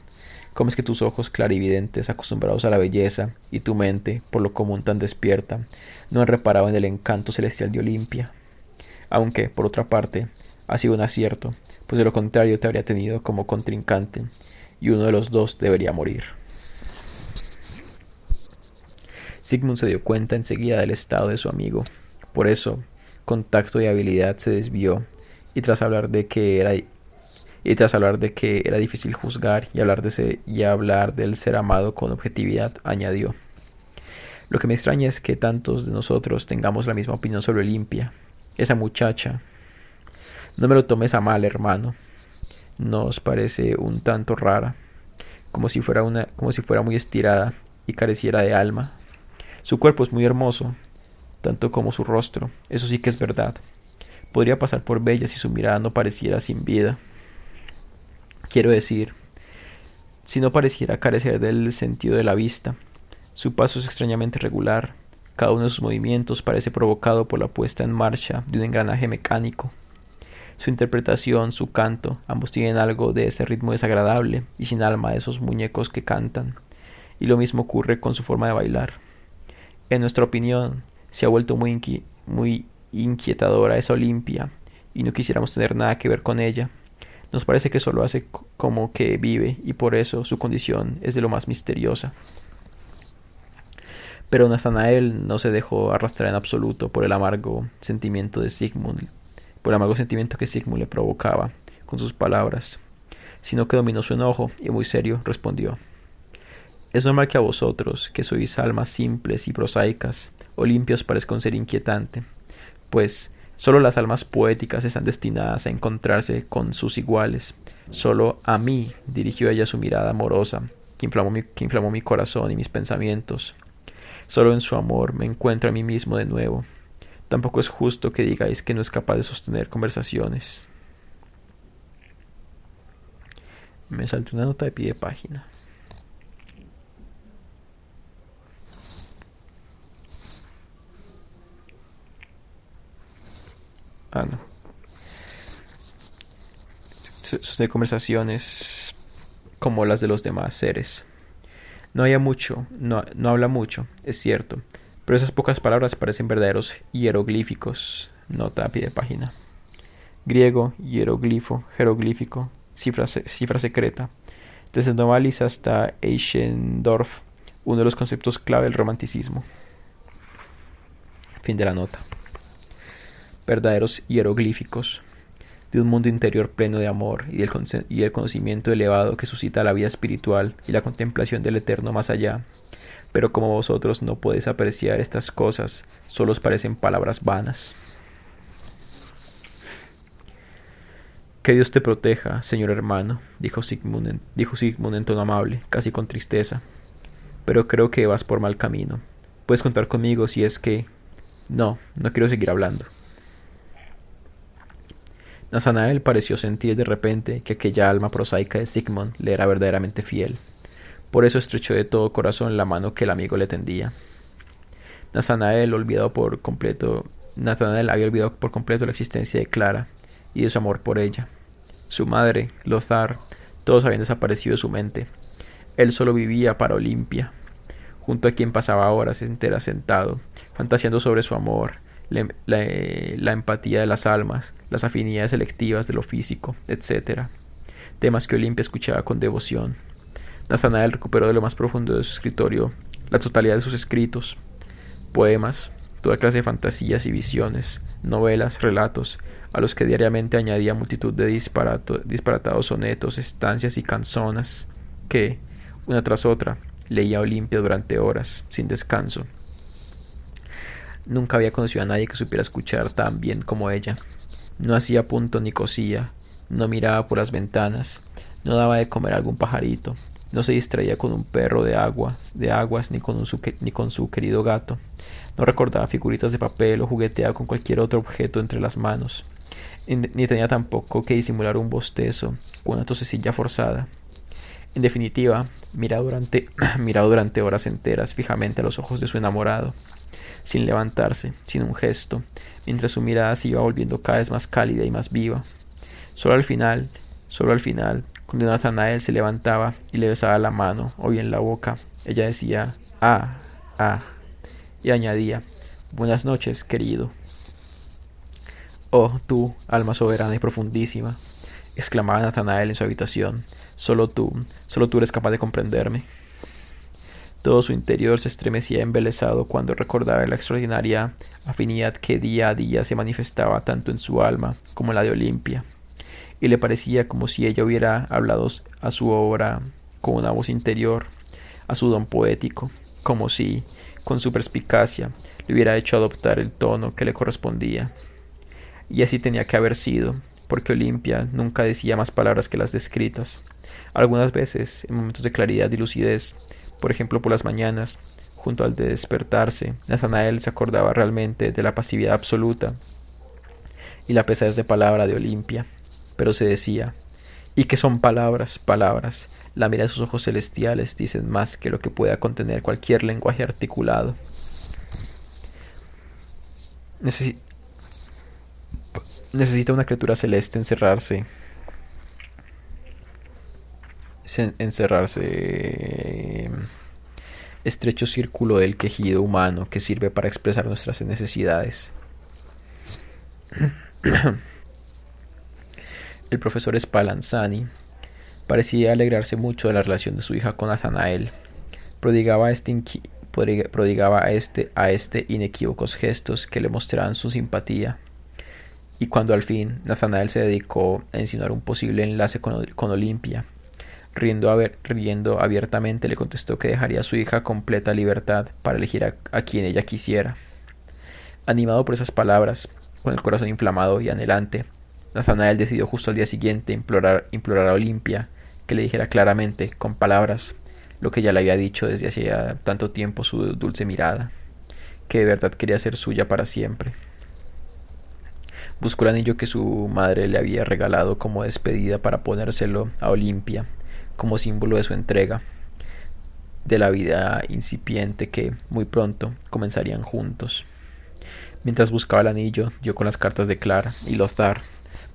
¿cómo es que tus ojos clarividentes, acostumbrados a la belleza, y tu mente, por lo común tan despierta, no han reparado en el encanto celestial de Olimpia? Aunque, por otra parte, ha sido un acierto, pues de lo contrario te habría tenido como contrincante, y uno de los dos debería morir. Sigmund se dio cuenta enseguida del estado de su amigo. Por eso, con tacto y habilidad se desvió, y tras hablar de que era difícil juzgar y hablar del ser amado con objetividad, añadió: lo que me extraña es que tantos de nosotros tengamos la misma opinión sobre Olimpia. Esa muchacha. No me lo tomes a mal, hermano. Nos parece un tanto rara, como si fuera muy estirada y careciera de alma. Su cuerpo es muy hermoso, tanto como su rostro, eso sí que es verdad. Podría pasar por bella si su mirada no pareciera sin vida. Quiero decir, si no pareciera carecer del sentido de la vista. Su paso es extrañamente regular. Cada uno de sus movimientos parece provocado por la puesta en marcha de un engranaje mecánico. Su interpretación, su canto, ambos tienen algo de ese ritmo desagradable y sin alma de esos muñecos que cantan. Y lo mismo ocurre con su forma de bailar. En nuestra opinión, se ha vuelto muy inquietadora esa Olimpia, y no quisiéramos tener nada que ver con ella. Nos parece que solo hace como que vive, y por eso su condición es de lo más misteriosa. Pero Nathanael no se dejó arrastrar en absoluto por el amargo sentimiento que Sigmund le provocaba con sus palabras, sino que dominó su enojo y muy serio respondió: es normal que a vosotros, que sois almas simples y prosaicas, Olimpia os parezca un ser inquietante, pues solo las almas poéticas están destinadas a encontrarse con sus iguales. Solo a mí dirigió ella su mirada amorosa, que inflamó mi corazón y mis pensamientos. Solo en su amor me encuentro a mí mismo de nuevo. Tampoco es justo que digáis que no es capaz de sostener conversaciones. Me salté una nota de pie de página. No. Sostener conversaciones como las de los demás seres. No habla mucho, es cierto, pero esas pocas palabras parecen verdaderos hieroglíficos. Nota a pie de página. Griego, hieroglifo, jeroglífico, cifra secreta. Desde Novalis hasta Eichendorff, uno de los conceptos clave del romanticismo. Fin de la nota. Verdaderos hieroglíficos, de un mundo interior pleno de amor y del conocimiento elevado que suscita la vida espiritual y la contemplación del eterno más allá. Pero como vosotros no podéis apreciar estas cosas, solo os parecen palabras vanas. Que Dios te proteja, señor hermano, dijo Sigmund en tono amable, casi con tristeza. Pero creo que vas por mal camino. Puedes contar conmigo si es que... No quiero seguir hablando. Nathanael pareció sentir de repente que aquella alma prosaica de Sigmund le era verdaderamente fiel. Por eso estrechó de todo corazón la mano que el amigo le tendía. Nathanael había olvidado por completo la existencia de Clara y de su amor por ella. Su madre, Lothar, todos habían desaparecido de su mente. Él solo vivía para Olimpia, junto a quien pasaba horas enteras sentado, fantaseando sobre su amor, la empatía de las almas, las afinidades selectivas de lo físico, etc. Temas que Olimpia escuchaba con devoción. Nathanael recuperó de lo más profundo de su escritorio la totalidad de sus escritos, poemas, toda clase de fantasías y visiones, novelas, relatos, a los que diariamente añadía multitud de disparatados sonetos, estancias y canzonas, que, una tras otra, leía Olimpia durante horas, sin descanso. Nunca había conocido a nadie que supiera escuchar tan bien como ella. No hacía punto ni cosía, no miraba por las ventanas, no daba de comer a algún pajarito, no se distraía con un perro de aguas ni con su querido gato, no recordaba figuritas de papel o jugueteaba con cualquier otro objeto entre las manos, ni tenía tampoco que disimular un bostezo o una tosecilla forzada. En definitiva, miraba durante horas enteras fijamente a los ojos de su enamorado, sin levantarse, sin un gesto, mientras su mirada se iba volviendo cada vez más cálida y más viva. Solo al final, cuando Nathanael se levantaba y le besaba la mano o bien la boca, ella decía y añadía: buenas noches, querido. Oh, tú, alma soberana y profundísima, exclamaba Nathanael en su habitación. Solo tú eres capaz de comprenderme. Todo su interior se estremecía embelesado cuando recordaba la extraordinaria afinidad que día a día se manifestaba tanto en su alma como en la de Olimpia, y le parecía como si ella hubiera hablado a su obra con una voz interior, a su don poético, como si, con su perspicacia, le hubiera hecho adoptar el tono que le correspondía. Y así tenía que haber sido, porque Olimpia nunca decía más palabras que las descritas. Algunas veces, en momentos de claridad y lucidez, por ejemplo por las mañanas, junto al de despertarse, Nathanael se acordaba realmente de la pasividad absoluta y la pesadez de palabra de Olimpia, pero se decía, ¿y qué son palabras? Palabras. La mirada de sus ojos celestiales dicen más que lo que pueda contener cualquier lenguaje articulado. Necesi Necesita una criatura celeste encerrarse estrecho círculo del quejido humano que sirve para expresar nuestras necesidades. El profesor Spallanzani parecía alegrarse mucho de la relación de su hija con Nathanael. Prodigaba a este inequívocos gestos que le mostraban su simpatía. Y cuando al fin Nathanael se dedicó a insinuar un posible enlace con Olimpia, riendo abiertamente le contestó que dejaría a su hija completa libertad para elegir a quien ella quisiera. Animado por esas palabras, con el corazón inflamado y anhelante, Nathanael decidió justo al día siguiente implorar a Olimpia que le dijera claramente, con palabras, lo que ya le había dicho desde hacía tanto tiempo su dulce mirada, que de verdad quería ser suya para siempre. Buscó el anillo que su madre le había regalado como despedida para ponérselo a Olimpia, como símbolo de su entrega, de la vida incipiente que, muy pronto, comenzarían juntos. Mientras buscaba el anillo, dio con las cartas de Clara y Lothar,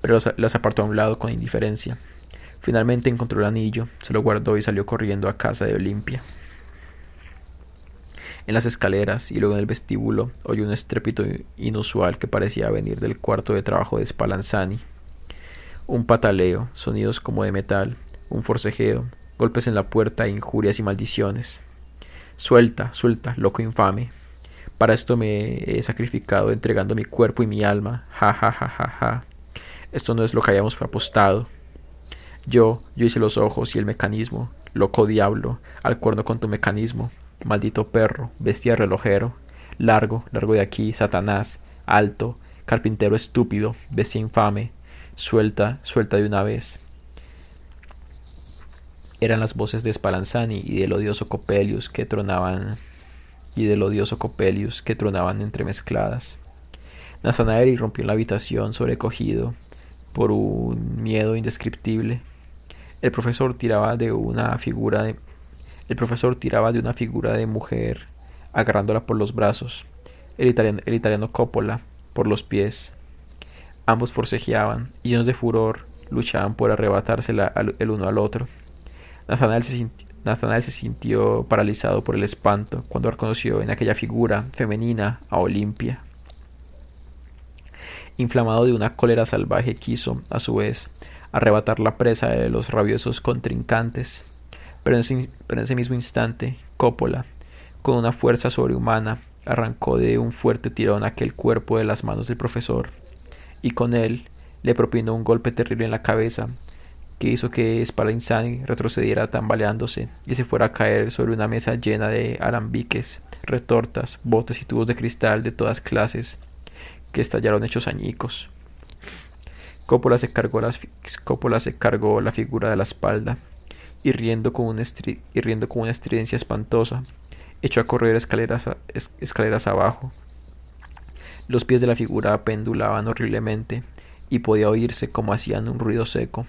pero las apartó a un lado con indiferencia. Finalmente encontró el anillo, se lo guardó y salió corriendo a casa de Olimpia. En las escaleras y luego en el vestíbulo oyó un estrépito inusual que parecía venir del cuarto de trabajo de Spallanzani. Un pataleo, sonidos como de metal, un forcejeo, golpes en la puerta, injurias y maldiciones. Suelta, suelta, loco infame. Para esto me he sacrificado entregando mi cuerpo y mi alma. Ja, ja, ja, ja, ja. Esto no es lo que habíamos apostado. Yo hice los ojos y el mecanismo. Loco diablo, al cuerno con tu mecanismo. Maldito perro, bestia relojero. Largo, largo de aquí, Satanás. Alto, carpintero estúpido, bestia infame. Suelta, suelta de una vez. Eran las voces de Spallanzani y del odioso Coppelius que tronaban entremezcladas. Nathanael irrumpió en la habitación sobrecogido por un miedo indescriptible. El profesor tiraba de una figura de mujer, agarrándola por los brazos. El italiano Coppola por los pies. Ambos forcejeaban y llenos de furor luchaban por arrebatársela el uno al otro. Nathanael se sintió paralizado por el espanto cuando reconoció en aquella figura femenina a Olimpia. Inflamado de una cólera salvaje, quiso, a su vez, arrebatar la presa de los rabiosos contrincantes, pero en ese mismo instante, Coppola, con una fuerza sobrehumana, arrancó de un fuerte tirón aquel cuerpo de las manos del profesor, y con él le propinó un golpe terrible en la cabeza, que hizo que Spallanzani retrocediera tambaleándose y se fuera a caer sobre una mesa llena de alambiques, retortas, botes y tubos de cristal de todas clases, que estallaron hechos añicos. Coppola se cargó la figura de la espalda y riendo con una estridencia espantosa, echó a correr escaleras abajo. Los pies de la figura pendulaban horriblemente y podía oírse como hacían un ruido seco,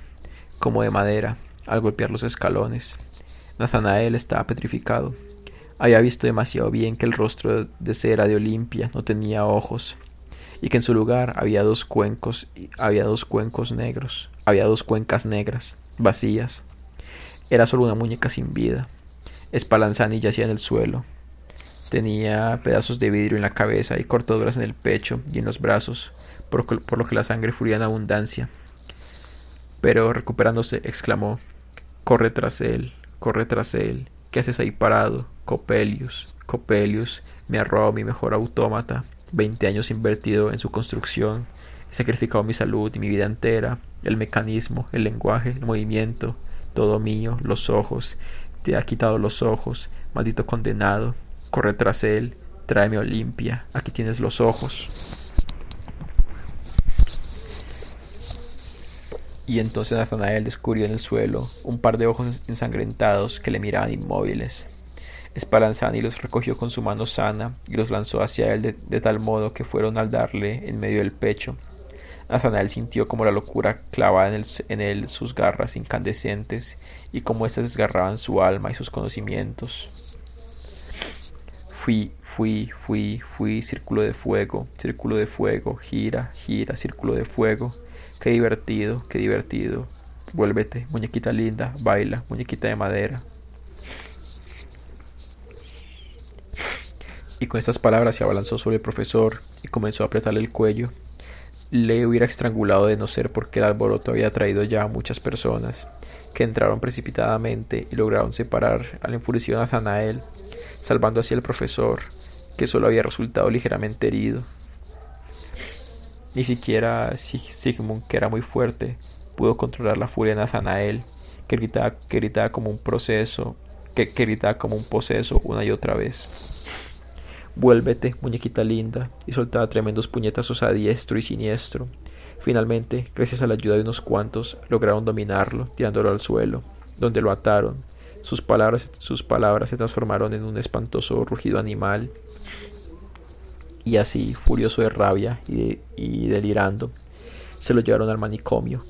como de madera, al golpear los escalones. Nathanael estaba petrificado. Había visto demasiado bien que el rostro de cera de Olimpia no tenía ojos, y que en su lugar había dos cuencas negras, vacías. Era solo una muñeca sin vida. Spallanzani yacía en el suelo. Tenía pedazos de vidrio en la cabeza y cortaduras en el pecho y en los brazos, por lo que la sangre fluía en abundancia. Pero recuperándose, exclamó: corre tras él. ¿Qué haces ahí parado? Coppelius, Coppelius, me ha robado mi mejor autómata. 20 años invertido en su construcción. He sacrificado mi salud y mi vida entera. El mecanismo, el lenguaje, el movimiento, todo mío, los ojos. Te ha quitado los ojos, maldito condenado. Corre tras él, tráeme a Olimpia. Aquí tienes los ojos. Y entonces Natanael descubrió en el suelo un par de ojos ensangrentados que le miraban inmóviles. Spallanzani los recogió con su mano sana y los lanzó hacia él de tal modo que fueron al darle en medio del pecho. Natanael sintió como la locura clavaba en él sus garras incandescentes y como éstas desgarraban su alma y sus conocimientos. Fui, círculo de fuego, gira, gira, círculo de fuego. Qué divertido, qué divertido. Vuélvete, muñequita linda, baila, muñequita de madera. Y con estas palabras se abalanzó sobre el profesor y comenzó a apretarle el cuello. Le hubiera estrangulado de no ser porque el alboroto había traído ya a muchas personas, que entraron precipitadamente y lograron separar al enfurecido Natanael, salvando así al profesor, que solo había resultado ligeramente herido. Ni siquiera Sigmund, que era muy fuerte, pudo controlar la furia de Natanael, que gritaba como un poseso una y otra vez. Vuélvete, muñequita linda, y soltaba tremendos puñetazos a diestro y siniestro. Finalmente, gracias a la ayuda de unos cuantos, lograron dominarlo, tirándolo al suelo, donde lo ataron. Sus palabras se transformaron en un espantoso rugido animal. Y así, furioso de rabia y delirando, se lo llevaron al manicomio.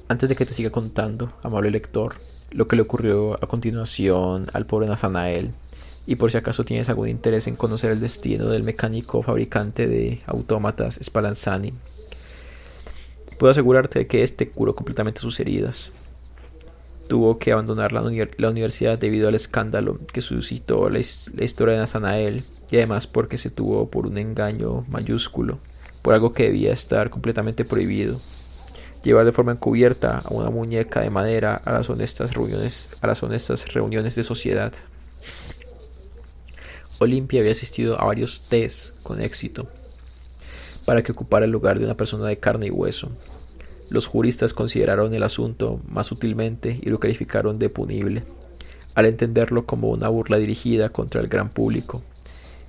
Antes de que te siga contando, amable lector, lo que le ocurrió a continuación al pobre Natanael, y por si acaso tienes algún interés en conocer el destino del mecánico fabricante de autómatas Spallanzani, puedo asegurarte de que este curó completamente sus heridas. Tuvo que abandonar la universidad debido al escándalo que suscitó la historia de Natanael, y además porque se tuvo por un engaño mayúsculo, por algo que debía estar completamente prohibido: llevar de forma encubierta a una muñeca de madera a las honestas reuniones de sociedad. Olimpia había asistido a varios tés con éxito para que ocupara el lugar de una persona de carne y hueso. Los juristas consideraron el asunto más sutilmente y lo calificaron de punible, al entenderlo como una burla dirigida contra el gran público,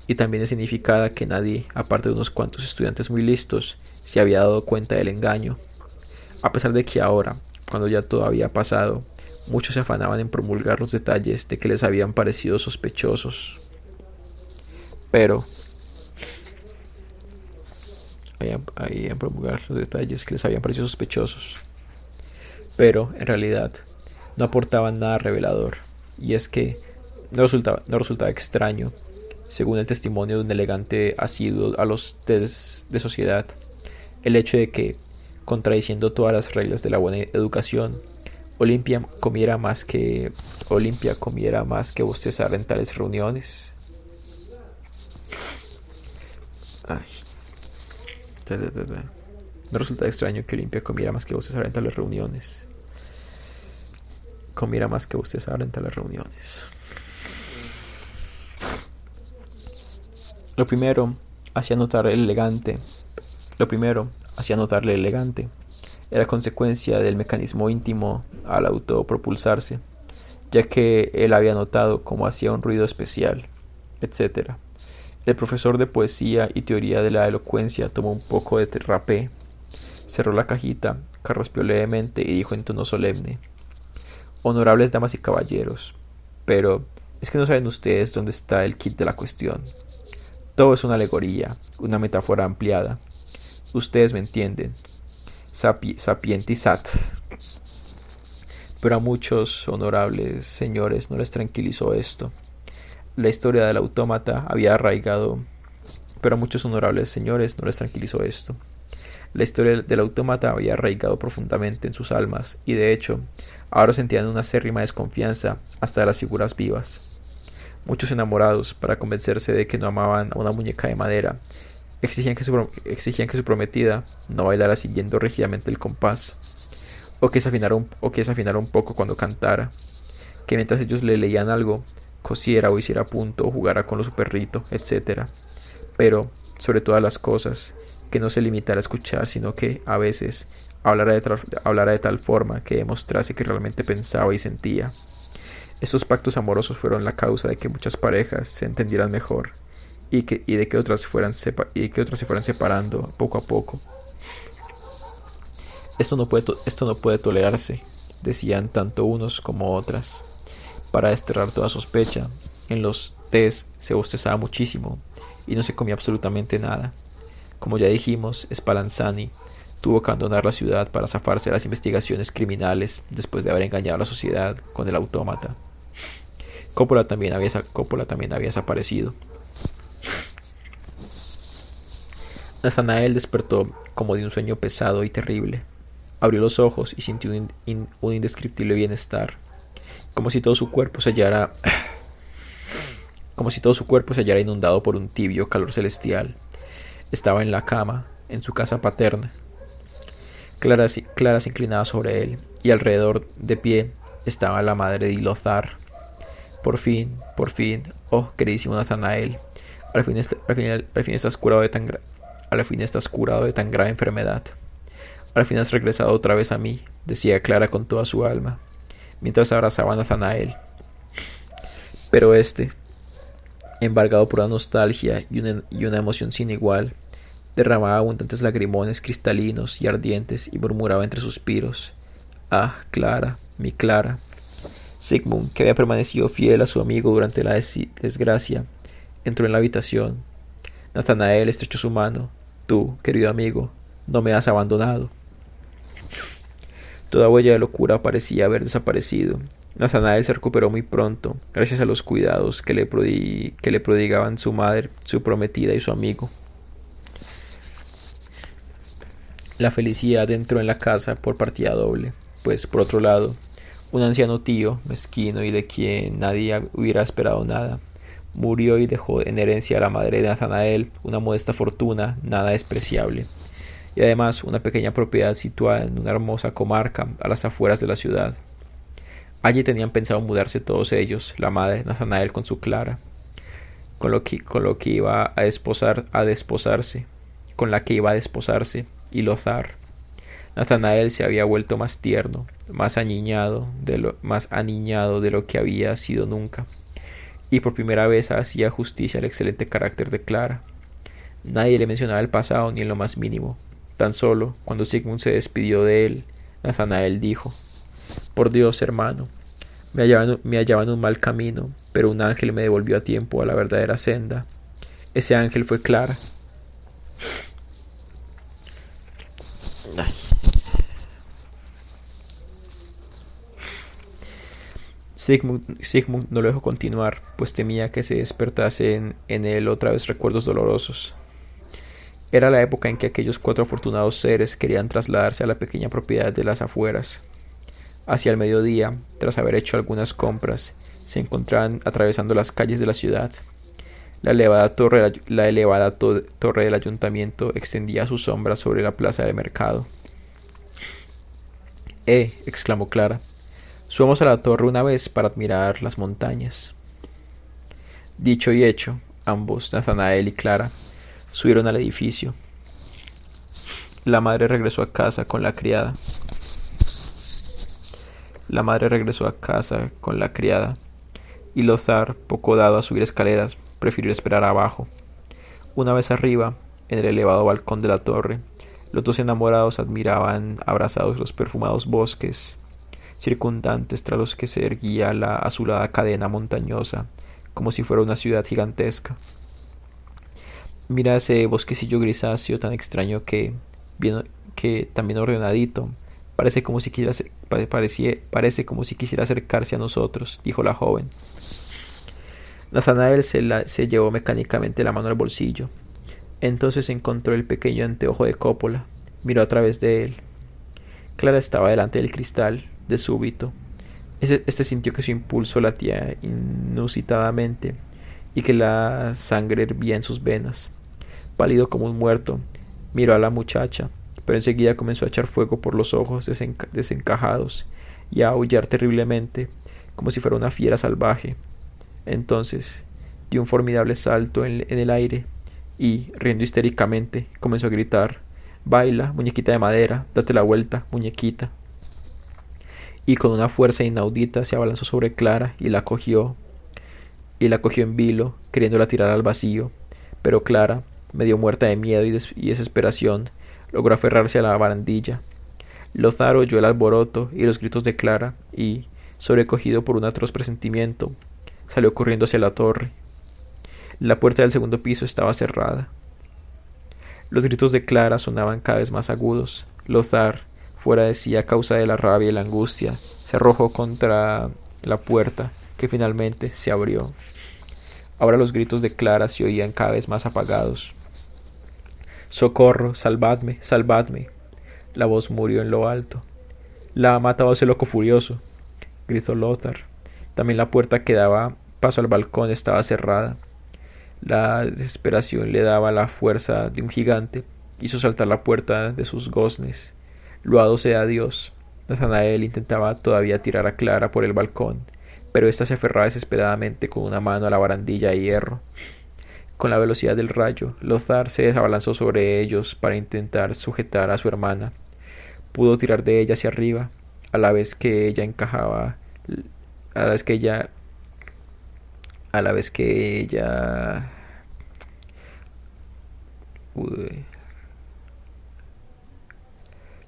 y también es significada que nadie, aparte de unos cuantos estudiantes muy listos, se había dado cuenta del engaño, a pesar de que ahora, cuando ya todo había pasado, muchos se afanaban en promulgar los detalles de que les habían parecido sospechosos. Pero en promulgar los detalles que les habían parecido sospechosos. Pero, en realidad, no aportaban nada revelador, y es que no resultaba extraño, según el testimonio de un elegante asiduo a los tés de sociedad, el hecho de que, contradiciendo todas las reglas de la buena educación, Olimpia comiera más que bostezar en tales reuniones. Ay. No resulta extraño que Olimpia comiera más que bostezar en tales reuniones. Lo primero hacía notarle elegante. Era consecuencia del mecanismo íntimo al autopropulsarse, ya que él había notado cómo hacía un ruido especial, etc. El profesor de poesía y teoría de la elocuencia tomó un poco de rapé, cerró la cajita, carraspeó levemente y dijo en tono solemne: honorables damas y caballeros, pero es que no saben ustedes dónde está el quid de la cuestión. Todo es una alegoría, una metáfora ampliada. Ustedes me entienden. Sapientisat. Pero a muchos honorables señores no les tranquilizó esto. La historia del autómata había arraigado, pero a muchos honorables señores no les tranquilizó esto. La historia del autómata había arraigado profundamente en sus almas, y de hecho, ahora sentían una acérrima desconfianza hasta de las figuras vivas. Muchos enamorados, para convencerse de que no amaban a una muñeca de madera, Exigían que su prometida no bailara siguiendo rígidamente el compás, o que se afinara un poco cuando cantara, que mientras ellos le leían algo, cosiera o hiciera punto o jugara con su perrito, etc. Pero, sobre todas las cosas, que no se limitara a escuchar, sino que, a veces, hablara de tal forma que demostrase que realmente pensaba y sentía. Estos pactos amorosos fueron la causa de que muchas parejas se entendieran mejor y de que otras se fueran separando poco a poco. Esto no puede tolerarse, decían tanto unos como otras. Para desterrar toda sospecha, en los tés se bostezaba muchísimo y no se comía absolutamente nada. Como ya dijimos, Spallanzani tuvo que abandonar la ciudad para zafarse de las investigaciones criminales después de haber engañado a la sociedad con el autómata. Coppola también había desaparecido. Nathanael despertó como de un sueño pesado y terrible. Abrió los ojos y sintió un indescriptible bienestar, como si todo su cuerpo se hallara inundado por un tibio calor celestial. Estaba en la cama, en su casa paterna. Clara se inclinaba sobre él, y alrededor, de pie, estaba la madre de Lothar. Por fin, oh queridísimo Nathanael, al fin estás curado de tan grave enfermedad. Al fin has regresado otra vez a mí, decía Clara con toda su alma, mientras abrazaba a Nathanael. Pero embargado por la nostalgia y una emoción sin igual, derramaba abundantes lagrimones cristalinos y ardientes y murmuraba entre suspiros: «Ah, Clara, mi Clara». Sigmund, que había permanecido fiel a su amigo durante la desgracia, entró en la habitación. Nathanael estrechó su mano. «Tú, querido amigo, no me has abandonado». Toda huella de locura parecía haber desaparecido. Nathanael se recuperó muy pronto, gracias a los cuidados que le prodigaban su madre, su prometida y su amigo. La felicidad entró en la casa por partida doble, pues, por otro lado, un anciano tío, mezquino y de quien nadie hubiera esperado nada, murió y dejó en herencia a la madre de Nathanael una modesta fortuna nada despreciable, y además una pequeña propiedad situada en una hermosa comarca a las afueras de la ciudad. Allí tenían pensado mudarse todos ellos, la madre de Nathanael con su Clara, con la que iba a desposarse, y Lothar. Nathanael se había vuelto más tierno, más aniñado de lo que había sido nunca, y por primera vez hacía justicia al excelente carácter de Clara. Nadie le mencionaba el pasado ni en lo más mínimo. Tan solo, cuando Sigmund se despidió de él, Nathanael dijo: «Por Dios, hermano, me hallaba en un mal camino, pero un ángel me devolvió a tiempo a la verdadera senda. Ese ángel fue Clara». Ay. Sigmund no lo dejó continuar, pues temía que se despertasen en él otra vez recuerdos dolorosos. Era la época en que aquellos 4 afortunados seres querían trasladarse a la pequeña propiedad de las afueras. Hacia el mediodía, tras haber hecho algunas compras, se encontraban atravesando las calles de la ciudad. La elevada torre del ayuntamiento extendía su sombra sobre la plaza de mercado. Exclamó Clara, subamos a la torre una vez para admirar las montañas. Dicho y hecho, ambos, Nathanael y Clara, subieron al edificio. La madre regresó a casa con la criada. Y Lothar, poco dado a subir escaleras, prefirió esperar abajo. Una vez arriba, en el elevado balcón de la torre, los 2 enamorados admiraban abrazados los perfumados bosques circundantes tras los que se erguía la azulada cadena montañosa, como si fuera una ciudad gigantesca. «Mira ese bosquecillo grisáceo tan extraño que tan bien ordenadito, parece como si quisiera acercarse a nosotros», dijo la joven. Nathanael se llevó mecánicamente la mano al bolsillo. Entonces encontró el pequeño anteojo de Coppola. Miró a través de él. Clara estaba delante del cristal. De súbito, este sintió que su impulso latía inusitadamente y que la sangre hervía en sus venas. Pálido como un muerto, miró a la muchacha, pero enseguida comenzó a echar fuego por los ojos desencajados y a aullar terriblemente, como si fuera una fiera salvaje. Entonces dio un formidable salto en el aire y, riendo histéricamente, comenzó a gritar: «Baila, muñequita de madera, date la vuelta, muñequita». Y con una fuerza inaudita se abalanzó sobre Clara y la cogió en vilo, queriéndola tirar al vacío. Pero Clara, medio muerta de miedo y desesperación, logró aferrarse a la barandilla. Lothar oyó el alboroto y los gritos de Clara y, sobrecogido por un atroz presentimiento, salió corriendo hacia la torre. La puerta del segundo piso estaba cerrada. Los gritos de Clara sonaban cada vez más agudos. Lothar, fuera de sí a causa de la rabia y la angustia, se arrojó contra la puerta, que finalmente se abrió. Ahora los gritos de Clara se oían cada vez más apagados. «¡Socorro! ¡Salvadme! ¡Salvadme!». La voz murió en lo alto. «La ha matado ese loco furioso», gritó Lothar. También la puerta que daba paso al balcón estaba cerrada. La desesperación le daba la fuerza de un gigante. Hizo saltar la puerta de sus goznes. Loado sea Dios. Nathanael intentaba todavía tirar a Clara por el balcón, pero ésta se aferraba desesperadamente con una mano a la barandilla de hierro. Con la velocidad del rayo, Lothar se desabalanzó sobre ellos para intentar sujetar a su hermana. Pudo tirar de ella hacia arriba, a la vez que ella encajaba, a la vez que ella, a la vez que ella,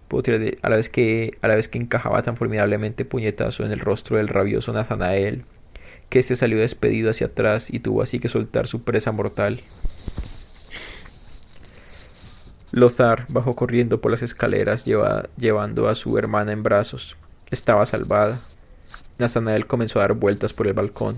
pudo tirar de, a la vez que encajaba tan formidablemente puñetazo en el rostro del rabioso Nathanael, que éste salió despedido hacia atrás y tuvo así que soltar su presa mortal. Lothar bajó corriendo por las escaleras llevando a su hermana en brazos. Estaba salvada. Nathanael comenzó a dar vueltas por el balcón.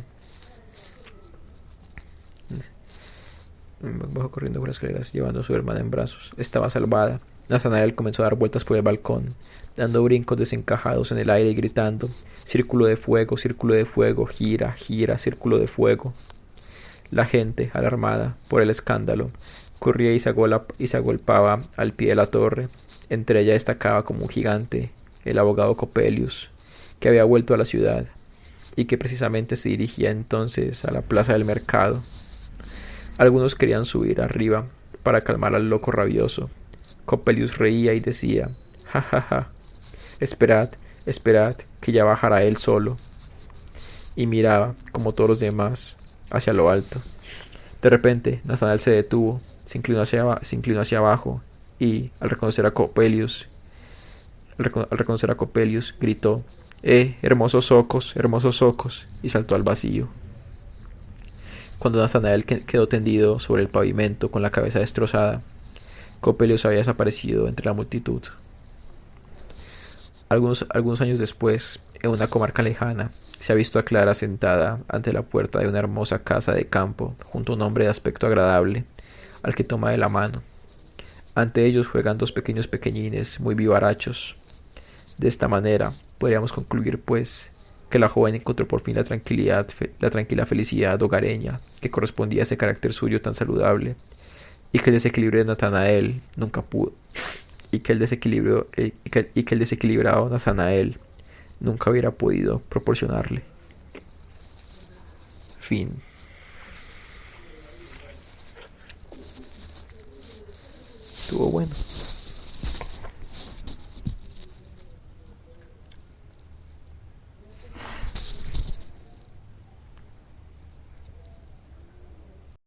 Bajó corriendo por las escaleras llevando a su hermana en brazos. Estaba salvada. Nathanael comenzó a dar vueltas por el balcón, dando brincos desencajados en el aire y gritando: «Círculo de fuego, gira, gira, círculo de fuego». La gente, alarmada por el escándalo, corría y se agolpaba al pie de la torre. Entre ella destacaba como un gigante el abogado Coppelius, que había vuelto a la ciudad y que precisamente se dirigía entonces a la plaza del mercado. Algunos querían subir arriba para calmar al loco rabioso. Coppelius reía y decía: «Ja, ja, ja, esperad, esperad, que ya bajará él solo». Y miraba, como todos los demás, hacia lo alto. De repente, Nathanael se detuvo, se inclinó hacia abajo y, al reconocer a Coppelius, gritó: hermosos ojos», y saltó al vacío. Cuando Nathanael quedó tendido sobre el pavimento con la cabeza destrozada, Coppelius había desaparecido entre la multitud. Algunos años después, en una comarca lejana, se ha visto a Clara sentada ante la puerta de una hermosa casa de campo, junto a un hombre de aspecto agradable, al que toma de la mano. Ante ellos juegan dos pequeños pequeñines muy vivarachos. De esta manera, podríamos concluir, pues, que la joven encontró por fin la tranquila felicidad hogareña que correspondía a ese carácter suyo tan saludable, y que el desequilibrio de Nathanael nunca pudo, y que el desequilibrado Nathanael nunca hubiera podido proporcionarle. Fin. Estuvo bueno.